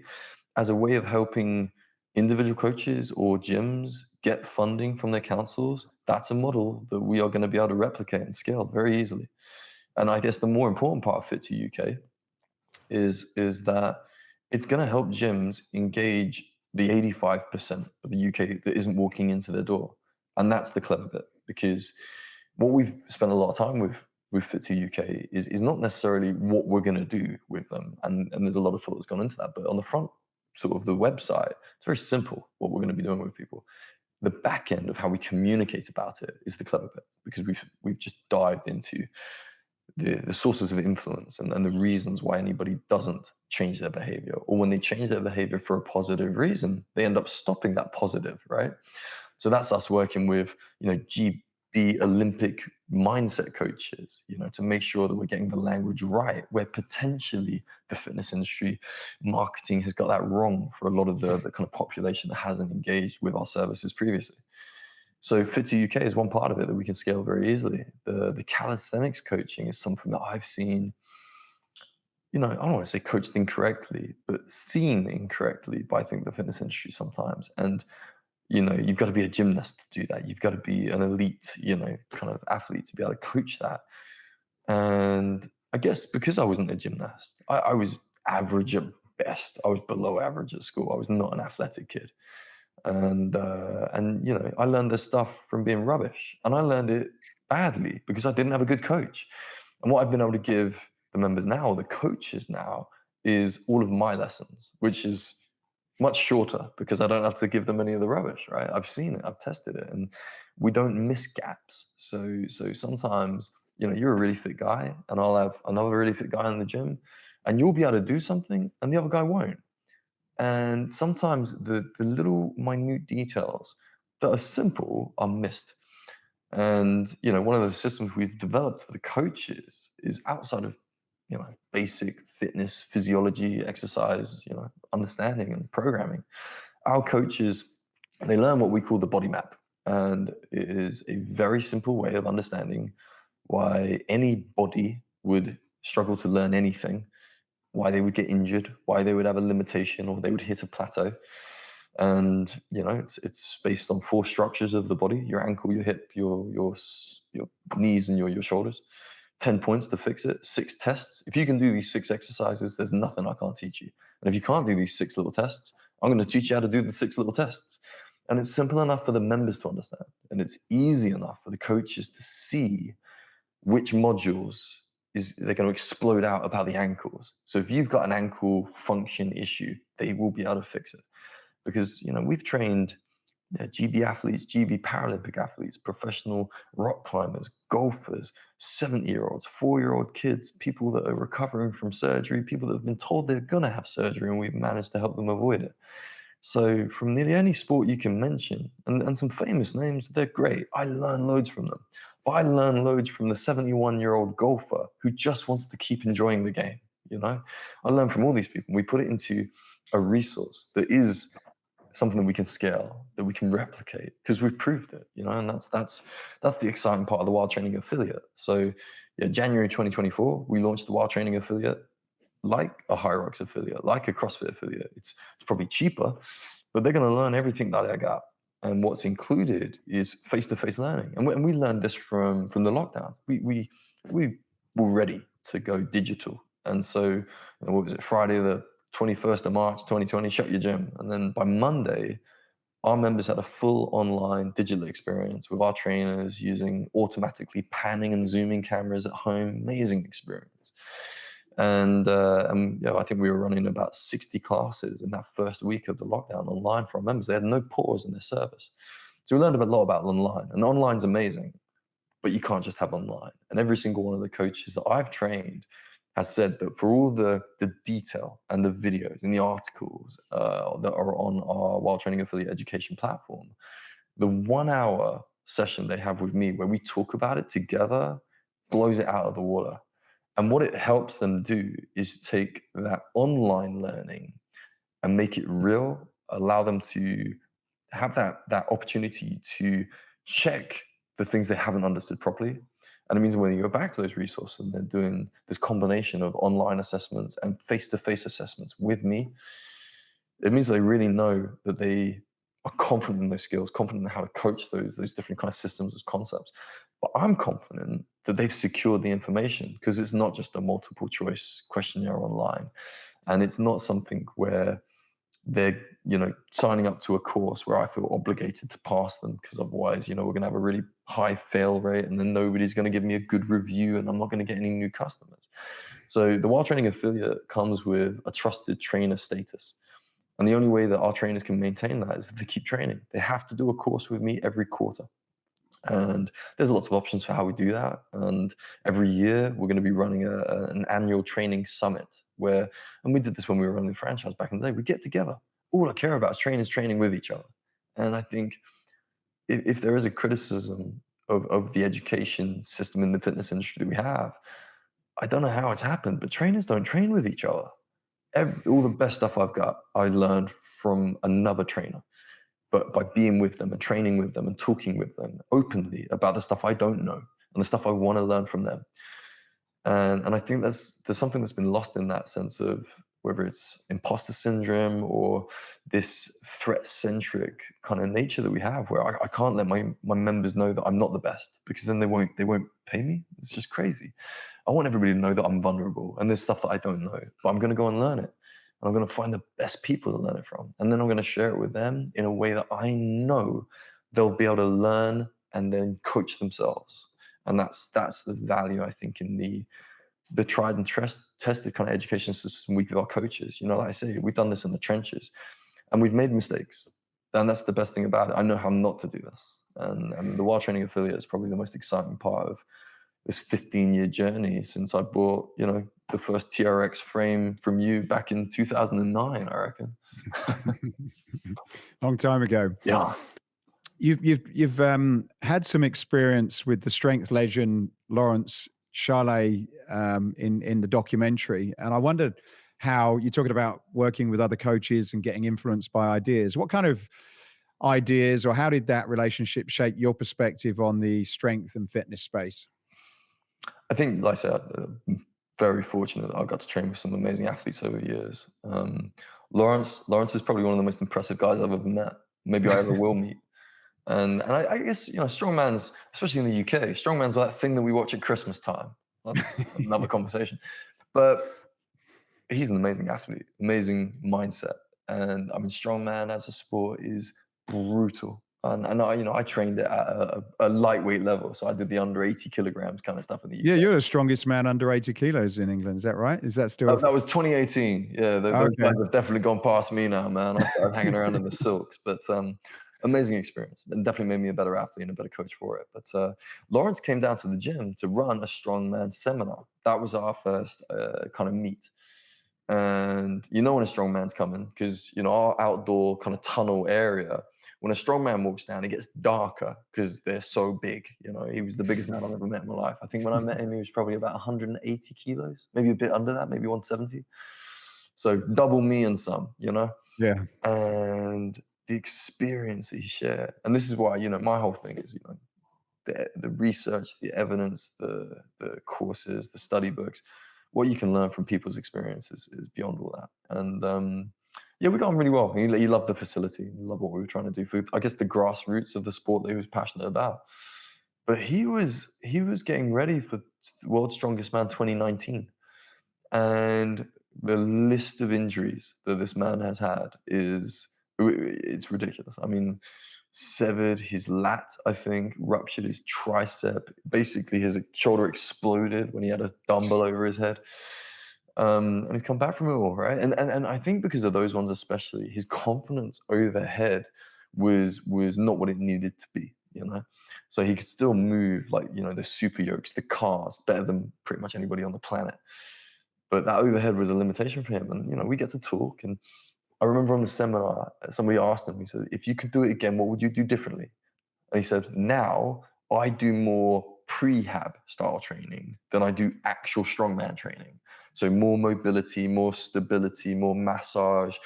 as a way of helping individual coaches or gyms get funding from their councils. That's a model that we are going to be able to replicate and scale very easily. And I guess the more important part of Fit2 UK is that it's going to help gyms engage the 85% of the UK that isn't walking into their door. And that's the clever bit, because what we've spent a lot of time with Fit2 UK is not necessarily what we're going to do with them. And there's a lot of thought that's gone into that. But on the front sort of the website, it's very simple what we're going to be doing with people. The back end of how we communicate about it is the clever bit, because we've just dived into the sources of influence and the reasons why anybody doesn't change their behavior, or when they change their behavior for a positive reason, they end up stopping that positive, right? So that's us working with, GB Olympic mindset coaches, to make sure that we're getting the language right, where potentially the fitness industry marketing has got that wrong for a lot of the kind of population that hasn't engaged with our services previously. So Fit2 UK is one part of it that we can scale very easily. The calisthenics coaching is something that I've seen, I don't want to say coached incorrectly, but seen incorrectly by, I think, the fitness industry sometimes. And, you've got to be a gymnast to do that. You've got to be an elite, kind of athlete to be able to coach that. And I guess because I wasn't a gymnast, I was average at best. I was below average at school. I was not an athletic kid. And I learned this stuff from being rubbish, and I learned it badly because I didn't have a good coach. And what I've been able to give the members now, the coaches now, is all of my lessons, which is much shorter because I don't have to give them any of the rubbish, right? I've seen it, I've tested it, and we don't miss gaps. So sometimes, you're a really fit guy, and I'll have another really fit guy in the gym, and you'll be able to do something, and the other guy won't. And sometimes the little minute details that are simple are missed. And, one of the systems we've developed for the coaches is outside of, basic fitness, physiology, exercise, understanding and programming. Our coaches, they learn what we call the body map. And it is a very simple way of understanding why any body would struggle to learn anything, why they would get injured, why they would have a limitation, or they would hit a plateau. And it's based on 4 structures of the body: your ankle, your hip, your knees, and your shoulders. 10 points to fix it, 6 tests. If you can do these 6 exercises, there's nothing I can't teach you. And if you can't do these 6 little tests, I'm going to teach you how to do the 6 little tests. And it's simple enough for the members to understand, and it's easy enough for the coaches to see which modules they're going to explode out about the ankles. So if you've got an ankle function issue, they will be able to fix it. Because, we've trained GB athletes, GB Paralympic athletes, professional rock climbers, golfers, 70-year-olds, 4-year-old kids, people that are recovering from surgery, people that have been told they're going to have surgery, and we've managed to help them avoid it. So from nearly any sport you can mention, and some famous names, they're great. I learn loads from them. But I learn loads from the 71-year-old golfer who just wants to keep enjoying the game. I learn from all these people. We put it into a resource that is something that we can scale, that we can replicate, because we've proved it. And that's the exciting part of the Wild Training Affiliate. So January 2024, we launched the Wild Training Affiliate, like a HYROX affiliate, like a CrossFit affiliate. It's probably cheaper, but they're going to learn everything that I got. And what's included is face-to-face learning. And we learned this from the lockdown. We were ready to go digital. And so, what was it, Friday the 21st of March, 2020, shut your gym. And then by Monday, our members had a full online digital experience with our trainers using automatically panning and zooming cameras at home. Amazing experience. And I think we were running about 60 classes in that first week of the lockdown online for our members. They had no pause in their service. So we learned a lot about online, and online's amazing, but you can't just have online. And every single one of the coaches that I've trained has said that for all the detail and the videos and the articles that are on our Wild Training Affiliate education platform, the 1-hour session they have with me where we talk about it together blows it out of the water. And what it helps them do is take that online learning and make it real, allow them to have that opportunity to check the things they haven't understood properly, And it means when you go back to those resources and they're doing this combination of online assessments and face-to-face assessments with me, it means they really know that they are confident in those skills, confident in how to coach those different kind of systems, those concepts. But I'm confident that they've secured the information, because it's not just a multiple choice questionnaire online. And it's not something where they're, signing up to a course where I feel obligated to pass them, because otherwise, we're going to have a really high fail rate, and then nobody's going to give me a good review, and I'm not going to get any new customers. So the Wild Training Affiliate comes with a trusted trainer status. And the only way that our trainers can maintain that is if they keep training. They have to do a course with me every quarter. And there's lots of options for how we do that. And every year we're going to be running an annual training summit and we did this when we were running the franchise back in the day. We get together. All I care about is trainers training with each other. And I think if there is a criticism of the education system in the fitness industry that we have, I don't know how it's happened, but trainers don't train with each other. All the best stuff I've got, I learned from another trainer, but by being with them and training with them and talking with them openly about the stuff I don't know and the stuff I want to learn from them. And I think there's something that's been lost in that sense of whether it's imposter syndrome or this threat-centric kind of nature that we have, where I can't let my members know that I'm not the best, because then they won't pay me. It's just crazy. I want everybody to know that I'm vulnerable and there's stuff that I don't know, but I'm going to go and learn it. And I'm going to find the best people to learn it from. And then I'm going to share it with them in a way that I know they'll be able to learn and then coach themselves. And that's the value, I think, in the tried and tested kind of education system we give our coaches. Like I say, we've done this in the trenches and we've made mistakes. And that's the best thing about it. I know how not to do this. And the Wild Training Affiliate is probably the most exciting part of this 15-year journey since I bought, the first TRX frame from you back in 2009, I reckon. Long time ago. Yeah. You've had some experience with the strength legend Lawrence Shahlaei in the documentary, and I wondered how you're talking about working with other coaches and getting influenced by ideas. What kind of ideas, or how did that relationship shape your perspective on the strength and fitness space? I think, like I said, I'm very fortunate that I got to train with some amazing athletes over the years. Lawrence is probably one of the most impressive guys I've ever met. Maybe I ever will meet. And I guess, strongman's, especially in the UK, strongman's that thing that we watch at Christmas time. That's another conversation. But he's an amazing athlete, amazing mindset. And I mean, strongman as a sport is brutal. And I trained it at a lightweight level. So I did the under 80 kilograms kind of stuff in the UK. Yeah, you're the strongest man under 80 kilos in England. Is that right? Is that still? That was 2018. Yeah, those guys have definitely gone past me now, man. I started hanging around in the silks. But amazing experience, and definitely made me a better athlete and a better coach for it. But Lawrence came down to the gym to run a strongman seminar. That was our first kind of meet. And when a strongman's coming, because our outdoor kind of tunnel area, when a strongman walks down, it gets darker because they're so big. He was the biggest man I've ever met in my life. I think when I met him, he was probably about 180 kilos, maybe a bit under that, maybe 170. So double me and some, Yeah. And the experience he shared, and this is why my whole thing is the research, the evidence, the courses, the study books, what you can learn from people's experiences is beyond all that. And we got on really well. He loved the facility, he loved what we were trying to do for, I guess, the grassroots of the sport that he was passionate about. But he was getting ready for World's Strongest Man 2019, and the list of injuries that this man has had it's ridiculous. I mean, severed his lat, I think, ruptured his tricep. Basically, his shoulder exploded when he had a dumbbell over his head. And he's come back from it all, right? And I think because of those ones especially, his confidence overhead was not what it needed to be, So he could still move like, the super yokes, the cars, better than pretty much anybody on the planet. But that overhead was a limitation for him. And, we get to talk. And I remember on the seminar, somebody asked him, he said, if you could do it again, what would you do differently? And he said, now I do more prehab style training than I do actual strongman training. So more mobility, more stability, more massage,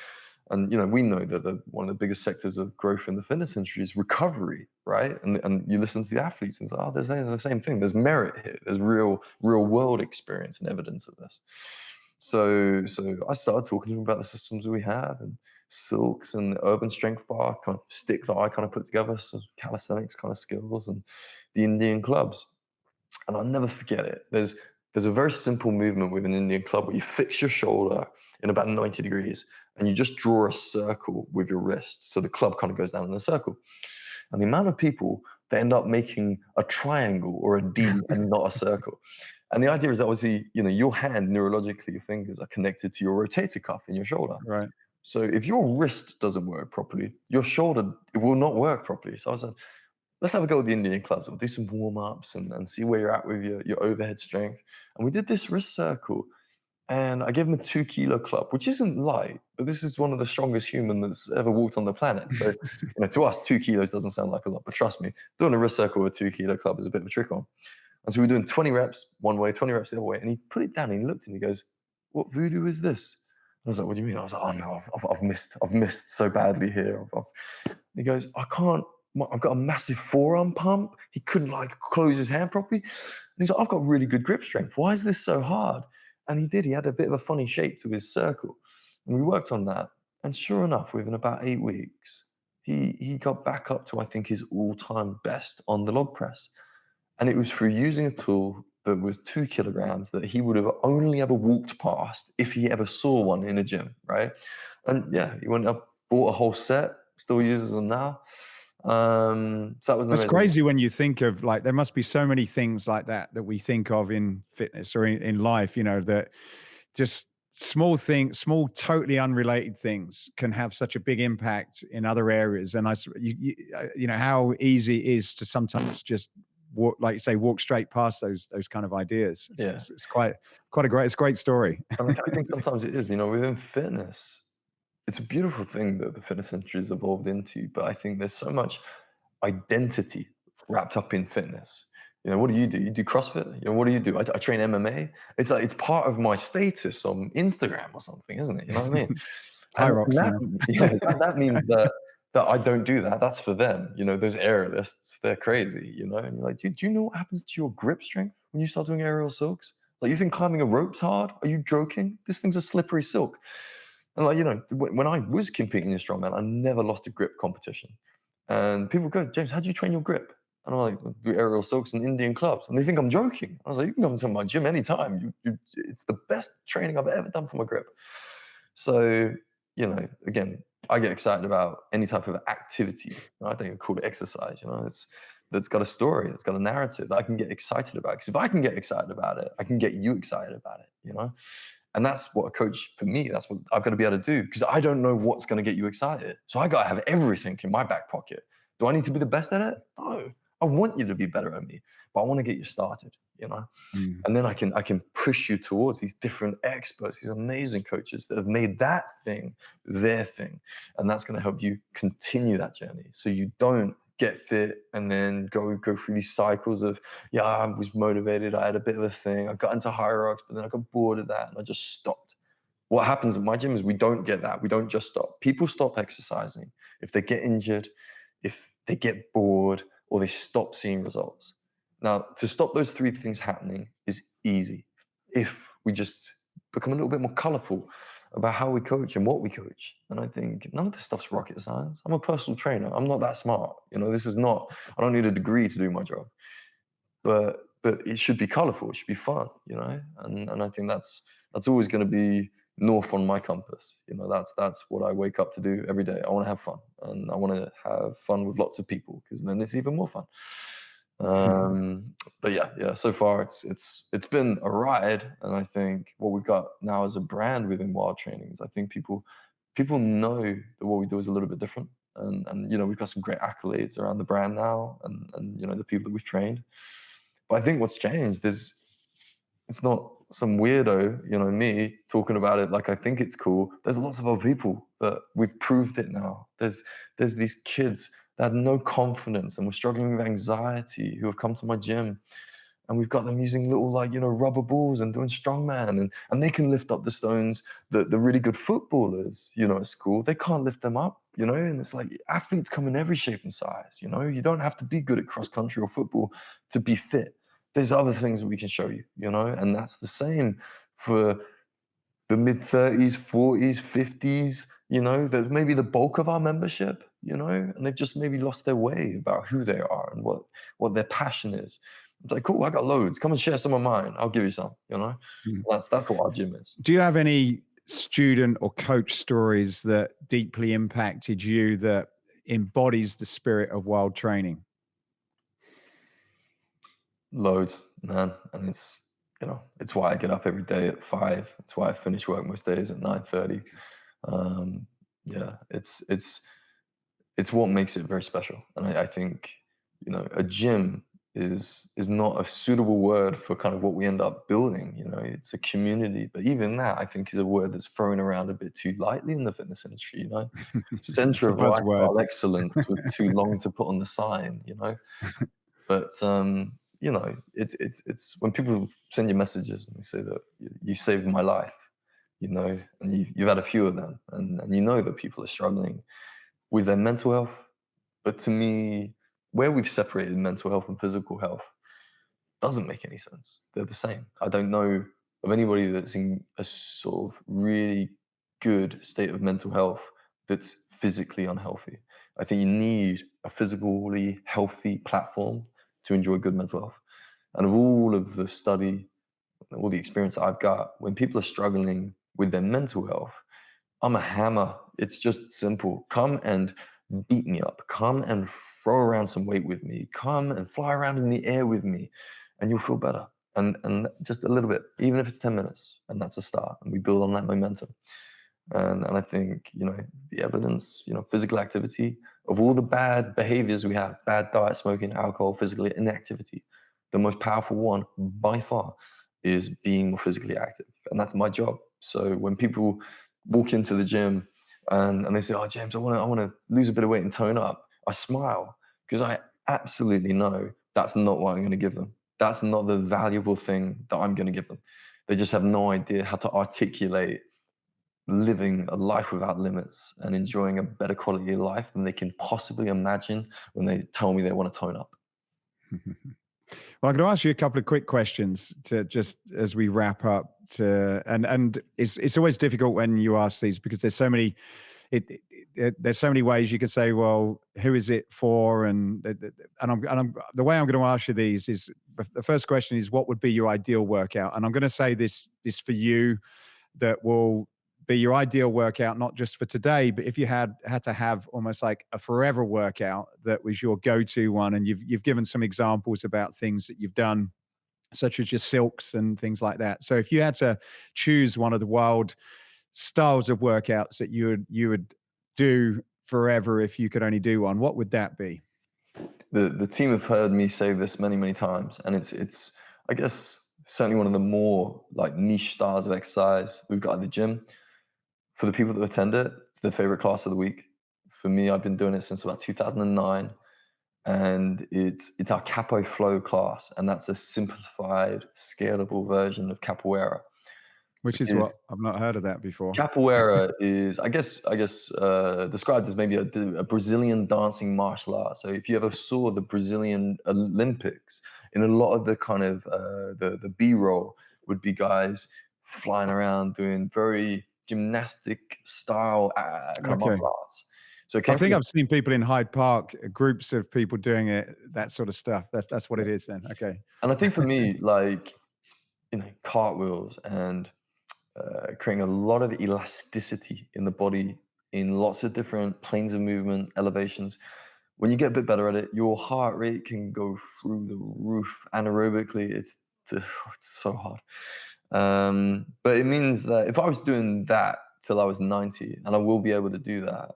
And we know that one of the biggest sectors of growth in the fitness industry is recovery, right? And you listen to the athletes and say, oh, there's the same thing. There's merit here. There's real world experience and evidence of this. So I started talking to them about the systems that we have, and silks and the urban strength bar kind of stick that I kind of put together, some calisthenics kind of skills, and the Indian clubs. And I'll never forget it. There's a very simple movement with an Indian club where you fix your shoulder in about 90 degrees and you just draw a circle with your wrist. So the club kind of goes down in a circle. And the amount of people that end up making a triangle or a D and not a circle. And the idea is that obviously, your hand, neurologically, your fingers are connected to your rotator cuff in your shoulder. Right. So if your wrist doesn't work properly, your shoulder, it will not work properly. So I was like, let's have a go with the Indian clubs. We'll do some warm-ups and see where you're at with your overhead strength. And we did this wrist circle. And I gave him a 2 kilo club, which isn't light, but this is one of the strongest human that's ever walked on the planet. So, to us, 2 kilos doesn't sound like a lot, but trust me, doing a wrist circle with a 2 kilo club is a bit of a trick on. And so we were doing 20 reps one way, 20 reps the other way. And he put it down and he looked and he goes, what voodoo is this? And I was like, what do you mean? I was like, oh no, I've missed so badly here. He goes, I've got a massive forearm pump. He couldn't close his hand properly. And he's like, I've got really good grip strength. Why is this so hard? And he did. He had a bit of a funny shape to his circle. And we worked on that. And sure enough, within about 8 weeks, he got back up to, I think, his all-time best on the log press. And it was through using a tool that was 2 kilograms that he would have only ever walked past if he ever saw one in a gym, right? And yeah, he went up, bought a whole set, still uses them now. So that was That's crazy when you think of there must be so many things like that we think of in fitness or in life, that just small things, small, totally unrelated things can have such a big impact in other areas. And how easy it is to sometimes just walk, like you say, walk straight past those kind of ideas. It's quite a great story. And I think sometimes it is, within fitness, it's a beautiful thing that the fitness industry has evolved into, but I think there's so much identity wrapped up in fitness. What do? You do CrossFit? What do you do? I train MMA. It's it's part of my status on Instagram or something, isn't it? You know what I mean? HYROX. That means that I don't do that. That's for them. Those aerialists, they're crazy. And you're like, do you know what happens to your grip strength when you start doing aerial silks? You think climbing a rope's hard? Are you joking? This thing's a slippery silk. And when I was competing in strongman, I never lost a grip competition. And people go, James, how do you train your grip? And I'm like, do aerial silks and Indian clubs. And they think I'm joking. I was like, you can come to my gym anytime. It's the best training I've ever done for my grip. So, again, I get excited about any type of activity. I think I call it exercise. That's got a story, that's got a narrative that I can get excited about. Because if I can get excited about it, I can get you excited about it, And that's what a coach, for me, that's what I've got to be able to do, because I don't know what's going to get you excited. So I got to have everything in my back pocket. Do I need to be the best at it? No. I want you to be better at me, but I want to get you started, And then I can push you towards these different experts, these amazing coaches that have made that thing their thing. And that's going to help you continue that journey. So you don't get fit and then go through these cycles of, I was motivated, I had a bit of a thing, I got into HYROX, but then I got bored of that and I just stopped. What happens at my gym is we don't get that. We don't just stop. People stop exercising if they get injured, if they get bored, or they stop seeing results. Now, to stop those 3 things happening is easy if we just become a little bit more colorful about how we coach and what we coach. And I think none of this stuff's rocket science. I'm a personal trainer. I'm not that smart. This is not, I don't need a degree to do my job. But it should be colorful. It should be fun, And I think that's always going to be north on my compass. That's what I wake up to do every day. I want to have fun, and I want to have fun with lots of people, because then it's even more fun. But yeah. So far it's been a ride, and I think what we've got now as a brand within Wild Training is I think people know that what we do is a little bit different, and we've got some great accolades around the brand now, and the people that we've trained. But I think what's changed is it's not some weirdo, me talking about it like I think it's cool. There's lots of other people that we've proved it now. There's these kids that had no confidence and were struggling with anxiety who have come to my gym And we've got them using little, like, you know, rubber balls and doing strongman, and they can lift up the stones that the really good footballers, you know, at school, they can't lift them up, you know. And it's like, athletes come in every shape and size, you know. You don't have to be good at cross country or football to be fit. There's other things that we can show you, you know. And that's the same for the mid-30s, 40s, 50s, you know. That maybe the bulk of our membership, you know, and they've just maybe lost their way about who they are and what their passion is. It's like, cool, I got loads. Come and share some of mine. I'll give you some, you know. That's what our gym is. Do you have any student or coach stories that deeply impacted you that embodies the spirit of wild training? Loads, man. And it's, you know, it's why I get up every day at 5. It's why I finish work most days at 9:30. Yeah, it's what makes it very special. And I think, you know, a gym is not a suitable word for kind of what we end up building. You know, it's a community, but even that, I think, is a word that's thrown around a bit too lightly in the fitness industry. You know, center of lifestyle excellence was too long to put on the sign. You know, but you know, it's when people send you messages and they say that you saved my life, you know, and you've had a few of them, and you know that people are struggling with their mental health. But to me, where we've separated mental health and physical health doesn't make any sense. They're the same. I don't know of anybody that's in a sort of really good state of mental health that's physically unhealthy. I think you need a physically healthy platform to enjoy good mental health. And of all of the study, all the experience I've got, when people are struggling with their mental health, I'm a hammer. It's just simple. Come and beat me up. Come and throw around some weight with me. Come and fly around in the air with me, and you'll feel better. And just a little bit, even if it's 10 minutes, and that's a start. And we build on that momentum. And I think, you know, the evidence, you know, physical activity, of all the bad behaviors we have, bad diet, smoking, alcohol, physical inactivity, the most powerful one by far is being more physically active. And that's my job. So when people walk into the gym and they say, oh, James, I want to lose a bit of weight and tone up, I smile, because I absolutely know that's not what I'm going to give them. That's not the valuable thing that I'm going to give them. They just have no idea how to articulate living a life without limits and enjoying a better quality of life than they can possibly imagine when they tell me they want to tone up. Well, I'm going to ask you a couple of quick questions to just as we wrap up. And it's always difficult when you ask these because there's so many. There's so many ways you could say, well, who is it for? And I'm the way I'm going to ask you these is the first question is, what would be your ideal workout? And I'm going to say this for you that will be your ideal workout, not just for today, but if you had to have almost like a forever workout that was your go-to one. And you've given some examples about things that you've done, such as your silks and things like that. So if you had to choose one of the wild styles of workouts that you would do forever if you could only do one, what would that be? The team have heard me say this many, many times, and it's I guess certainly one of the more like niche styles of exercise we've got at the gym. For the people that attend it, it's their favorite class of the week. For me, I've been doing it since about 2009, and it's our Capo Flow class, and that's a simplified, scalable version of Capoeira. Which is what I've not heard of that before. Capoeira is, I guess, described as maybe a Brazilian dancing martial art. So if you ever saw the Brazilian Olympics, in a lot of the kind of the B-roll would be guys flying around doing very gymnastic style kind of martial arts. So I think I've seen people in Hyde Park, groups of people doing it, that sort of stuff. That's what it is then. Okay. And I think for me, like, you know, cartwheels and creating a lot of elasticity in the body in lots of different planes of movement, elevations. When you get a bit better at it, your heart rate can go through the roof anaerobically. It's so hard. But it means that if I was doing that till I was 90, and I will be able to do that,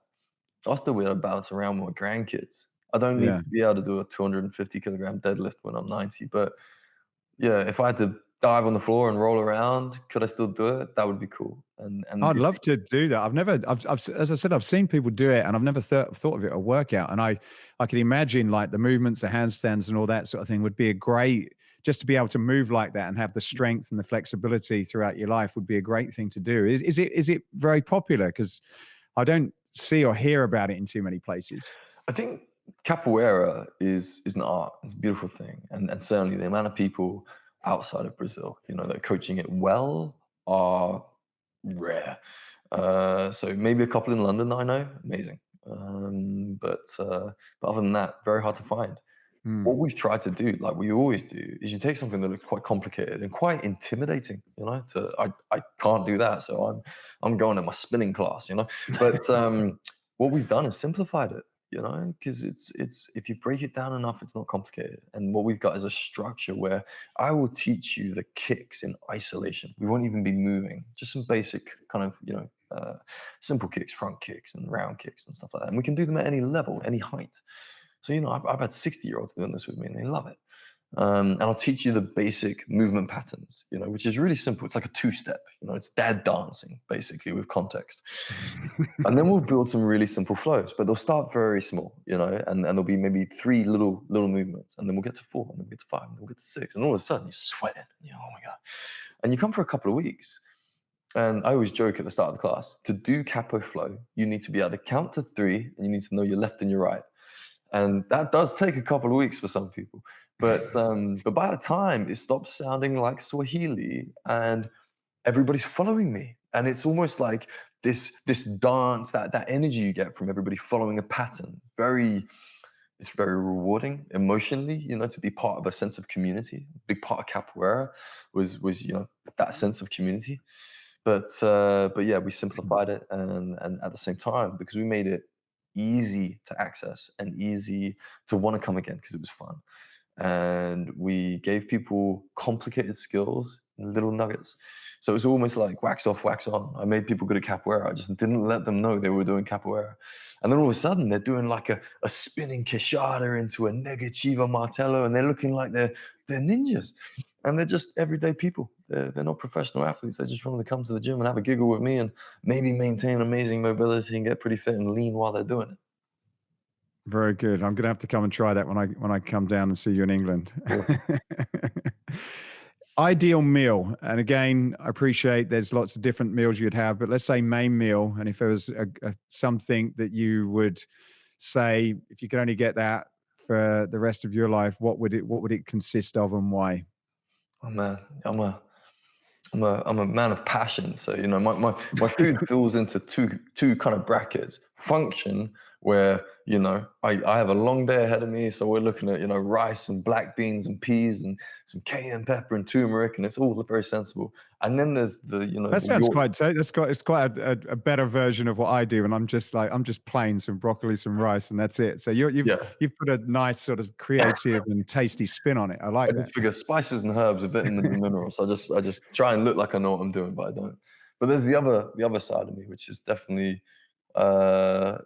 I'll still be able to bounce around with my grandkids. I don't need to be able to do a 250 kilogram deadlift when I'm 90. But yeah, if I had to dive on the floor and roll around, could I still do it? That would be cool. And I'd love to do that. I've as I said, I've seen people do it, and I've never thought of it a workout. And I can imagine like the movements, the handstands, and all that sort of thing would be a great just to be able to move like that and have the strength and the flexibility throughout your life would be a great thing to do. Is it very popular? Because I don't see or hear about it in too many places. I think capoeira is an art. It's a beautiful thing, and certainly the amount of people outside of Brazil, that are coaching it well are rare. So maybe a couple in London that I know, amazing. But other than that, very hard to find. What we've tried to do, like we always do, is you take something that looks quite complicated and quite intimidating. I can't do that, so I'm going to my spinning class. But what we've done is simplified it. Because it's if you break it down enough, it's not complicated. And what we've got is a structure where I will teach you the kicks in isolation. We won't even be moving, just some basic kind of simple kicks, front kicks and round kicks and stuff like that. And we can do them at any level, any height. So I've had 60-year-olds doing this with me, and they love it. And I'll teach you the basic movement patterns, which is really simple. It's like a two-step, it's dad dancing, basically, with context. And then we'll build some really simple flows, but they'll start very small, and there'll be maybe 3 little little and then we'll get to 4, and then we'll get to 5, and then we'll get to 6, and all of a sudden you're sweating, oh my God. And you come for a couple of weeks, and I always joke at the start of the class, to do capo flow, you need to be able to count to 3, and you need to know your left and your right. And that does take a couple of weeks for some people. But by the time it stops sounding like Swahili and everybody's following me, and it's almost like this dance, that energy you get from everybody following a pattern. It's very rewarding emotionally, to be part of a sense of community. A big part of capoeira was that sense of community. But yeah, we simplified it, and at the same time, because we made it easy to access and easy to want to come again because it was fun. And we gave people complicated skills in little nuggets. So it was almost like wax off, wax on. I made people good at capoeira. I just didn't let them know they were doing capoeira. And then all of a sudden, they're doing like a spinning queixada into a negativa martello, and they're looking like they're ninjas. And they're just everyday people. They're not professional athletes. They just want to come to the gym and have a giggle with me and maybe maintain amazing mobility and get pretty fit and lean while they're doing it. Very good. I'm going to have to come and try that when I come down and see you in England. Cool. Ideal meal. And again, I appreciate there's lots of different meals you'd have, but let's say main meal. And if there was something that you would say, if you could only get that for the rest of your life, what would it consist of and why? Oh man, I'm a man of passion. So my food falls into two kind of brackets. Function, where I have a long day ahead of me, so we're looking at rice and black beans and peas and some cayenne pepper and turmeric, and it's all very sensible. And then there's that sounds it's quite a better version of what I do, and I'm just plain some broccoli, some rice, and that's it. So you've put a nice sort of creative and tasty spin on it. I like that. I just figure spices and herbs are vitamins and minerals. I just try and look like I know what I'm doing, but I don't. But there's the other side of me, which is definitely my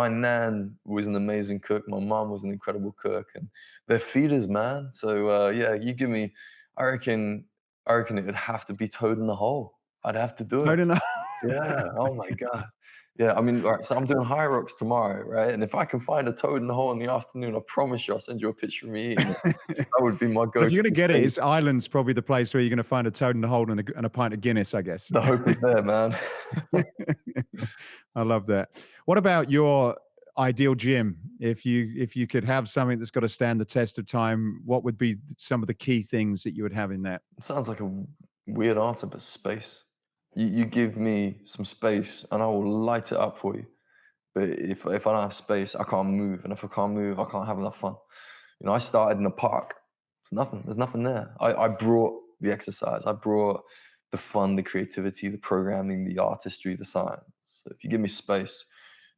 nan was an amazing cook. My mom was an incredible cook, and they're feeders, man. So you give me, I reckon it would have to be toad in the hole. I'd have to do it. Toad in the Yeah. Oh my God. Yeah. I mean, all right, so I'm doing HYROX tomorrow, right? And if I can find a toad in the hole in the afternoon, I promise you, I'll send you a picture of me eating it. That would be my go-to. If you're going to get it, it's Ireland's probably the place where you're going to find a toad in the hole and a pint of Guinness, I guess. The hope is there, man. I love that. What about your ideal gym? If you could have something that's got to stand the test of time, what would be some of the key things that you would have in that? It sounds like a weird answer, but space. You give me some space and I will light it up for you. But if I don't have space, I can't move. And if I can't move, I can't have enough fun. I started in a park. There's nothing there. I brought the exercise. I brought the fun, the creativity, the programming, the artistry, the science. So if you give me space,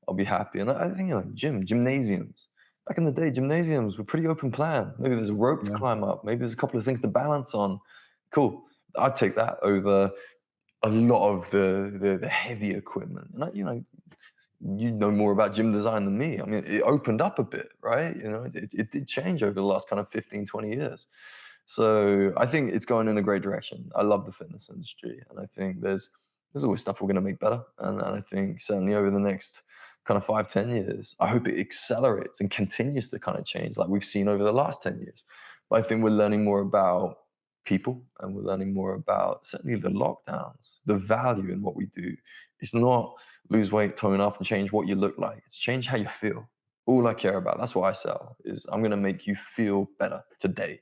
I'll be happy. And I think gymnasiums. Back in the day, gymnasiums were pretty open plan. Maybe there's a rope to climb up. Maybe there's a couple of things to balance on. Cool. I'd take that over a lot of the heavy equipment. And you know more about gym design than me. I mean, it opened up a bit, right? It did change over the last kind of 15, 20 years. So I think it's going in a great direction. I love the fitness industry, and I think there's always stuff we're going to make better. And I think certainly over the next kind of 5, 10 years, I hope it accelerates and continues to kind of change like we've seen over the last 10 years. But I think we're learning more about people, and we're learning more about certainly the lockdowns, the value in what we do. It's not lose weight, tone up, and change what you look like. It's change how you feel. All I care about, that's what I sell, is I'm gonna make you feel better today.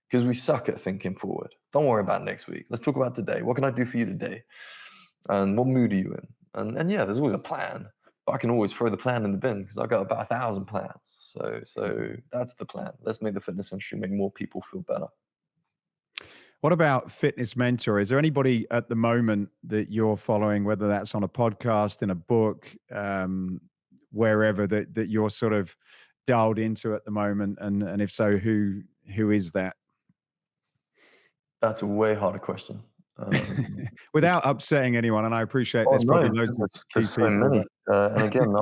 Because we suck at thinking forward. Don't worry about next week. Let's talk about today. What can I do for you today? And what mood are you in? And yeah, there's always a plan, but I can always throw the plan in the bin because I've got about 1,000 plans. So that's the plan. Let's make the fitness industry make more people feel better. What about fitness mentor? Is there anybody at the moment that you're following, whether that's on a podcast, in a book, wherever that you're sort of dialed into at the moment? And if so, who is that? That's a way harder question. Without upsetting anyone, and I appreciate Oh there's probably no, loads of key there's so people many. that And again,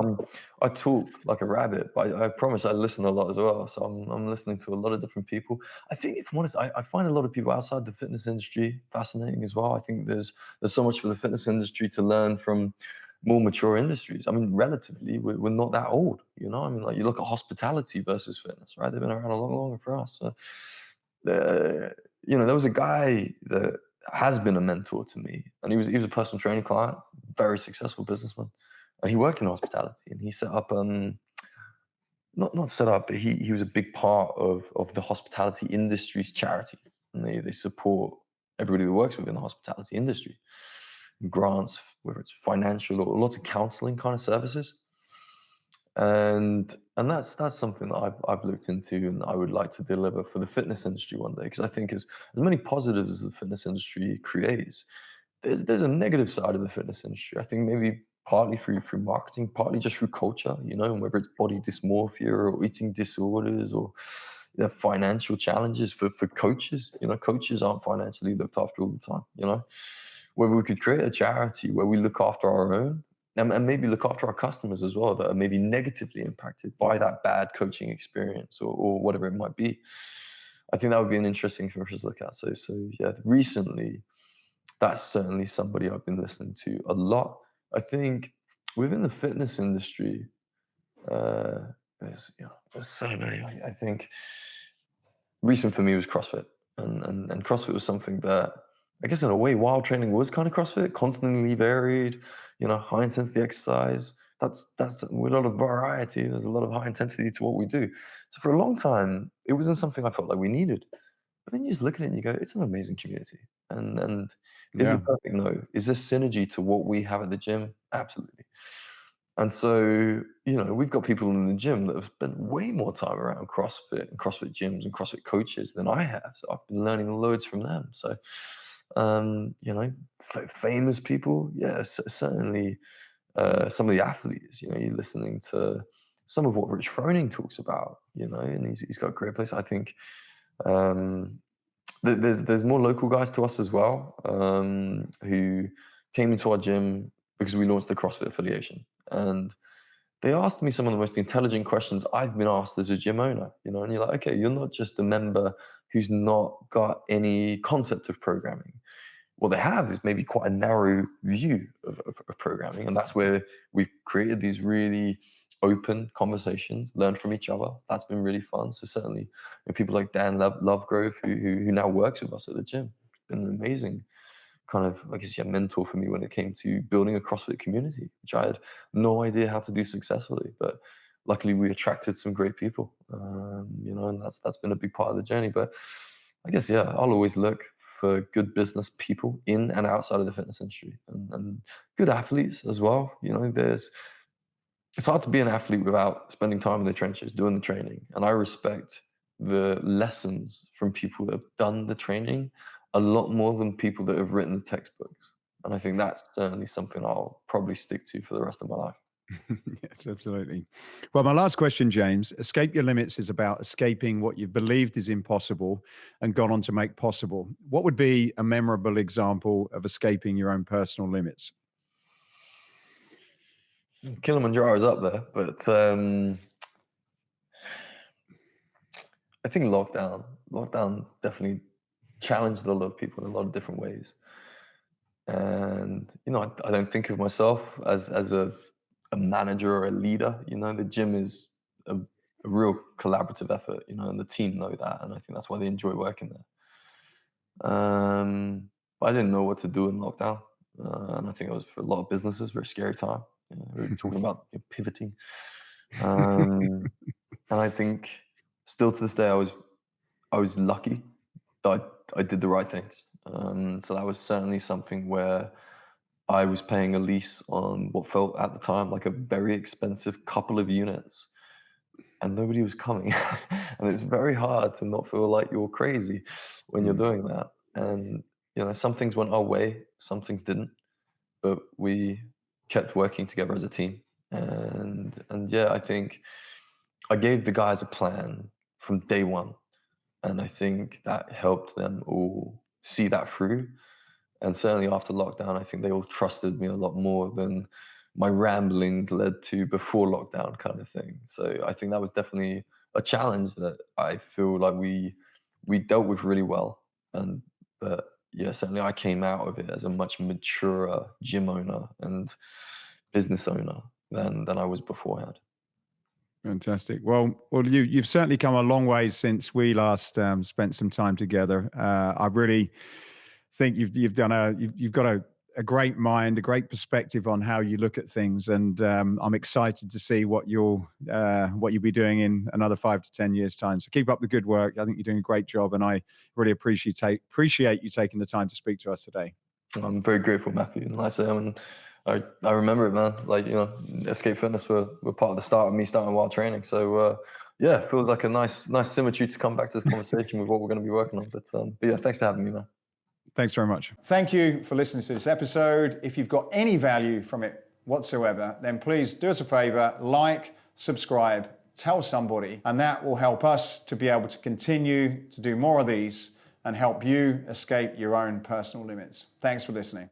I talk like a rabbit, but I promise I listen a lot as well. So I'm listening to a lot of different people. I think, if I'm honest, I find a lot of people outside the fitness industry fascinating as well. I think there's so much for the fitness industry to learn from more mature industries. I mean, relatively, we're not that old, you know. I mean, like you look at hospitality versus fitness, right? They've been around a lot longer for us. So, there was a guy that has been a mentor to me, and he was a personal training client, very successful businessman, and he worked in hospitality, and he set up not set up, but he was a big part of the hospitality industry's charity, and they support everybody who works within the hospitality industry, grants, whether it's financial or lots of counseling kind of services. And that's something that I've looked into, and I would like to deliver for the fitness industry one day, because I think as many positives as the fitness industry creates, there's a negative side of the fitness industry. I think maybe partly through marketing, partly just through culture, and whether it's body dysmorphia or eating disorders or financial challenges for coaches. Coaches aren't financially looked after all the time. Whether we could create a charity where we look after our own, and maybe look after our customers as well, that are maybe negatively impacted by that bad coaching experience or whatever it might be. I think that would be an interesting thing for us to look at. So yeah, recently, that's certainly somebody I've been listening to a lot. I think within the fitness industry, uh, there's so many. I think recent for me was CrossFit, and CrossFit was something that, I guess, in a way, while training was kind of CrossFit, constantly varied, high intensity exercise. That's with a lot of variety. There's a lot of high intensity to what we do. So for a long time, it wasn't something I felt like we needed. But then you just look at it and you go, it's an amazing community. And is yeah. it perfect? No. Is there synergy to what we have at the gym? Absolutely. And so, we've got people in the gym that have spent way more time around CrossFit and CrossFit gyms and CrossFit coaches than I have. So I've been learning loads from them. So, famous people, yeah, certainly some of the athletes. You're listening to some of what Rich Froning talks about, and he's got a great place. I think there's more local guys to us as well, who came into our gym because we launched the CrossFit affiliation. And they asked me some of the most intelligent questions I've been asked as a gym owner, and you're like, okay, you're not just a member who's not got any concept of programming. What they have is maybe quite a narrow view of programming. And that's where we've created these really open conversations, learn from each other. That's been really fun. So certainly people like Dan Lovegrove, who now works with us at the gym, it's been an amazing kind of, I guess, mentor for me when it came to building a CrossFit community, which I had no idea how to do successfully. But luckily, we attracted some great people, and that's been a big part of the journey. But I guess, yeah, I'll always look for good business people in and outside of the fitness industry, and good athletes as well. It's hard to be an athlete without spending time in the trenches, doing the training. And I respect the lessons from people that have done the training a lot more than people that have written the textbooks. And I think that's certainly something I'll probably stick to for the rest of my life. Yes, absolutely. Well, my last question, James, Escape Your Limits is about escaping what you've believed is impossible and gone on to make possible. What would be a memorable example of escaping your own personal limits? Kilimanjaro is up there, but I think lockdown definitely challenged a lot of people in a lot of different ways. And I don't think of myself as a manager or a leader. The gym is a a real collaborative effort, you know, and the team know that, and I think that's why they enjoy working there. But I didn't know what to do in lockdown, and I think it was for a lot of businesses a very scary time. You know, we were talking about pivoting, and I think still to this day I was lucky that I did the right things. So that was certainly something where I was paying a lease on what felt at the time like a very expensive couple of units, and nobody was coming. And it's very hard to not feel like you're crazy when you're doing that. And you know, some things went our way, some things didn't, but we kept working together as a team. And yeah, I think I gave the guys a plan from day one, and I think that helped them all see that through. And certainly after lockdown, I think they all trusted me a lot more than my ramblings led to before lockdown, kind of thing. So I think that was definitely a challenge that I feel like we dealt with really well. And but yeah, certainly I came out of it as a much maturer gym owner and business owner than I was beforehand. Fantastic. Well, you've certainly come a long way since we last spent some time together. I really think you've got a great mind, a great perspective on how you look at things, and I'm excited to see what you'll be doing in another 5 to 10 years' time. So keep up the good work. I think you're doing a great job, and I really appreciate you taking the time to speak to us today. I'm very grateful, Matthew. And like I say, I remember it, man. Like, you know, Escape Fitness were part of the start of me starting wild training. So yeah, it feels like a nice symmetry to come back to this conversation with what we're going to be working on. But yeah, thanks for having me, man. Thanks very much. Thank you for listening to this episode. If you've got any value from it whatsoever, then please do us a favor, like, subscribe, tell somebody, and that will help us to be able to continue to do more of these and help you escape your own personal limits. Thanks for listening.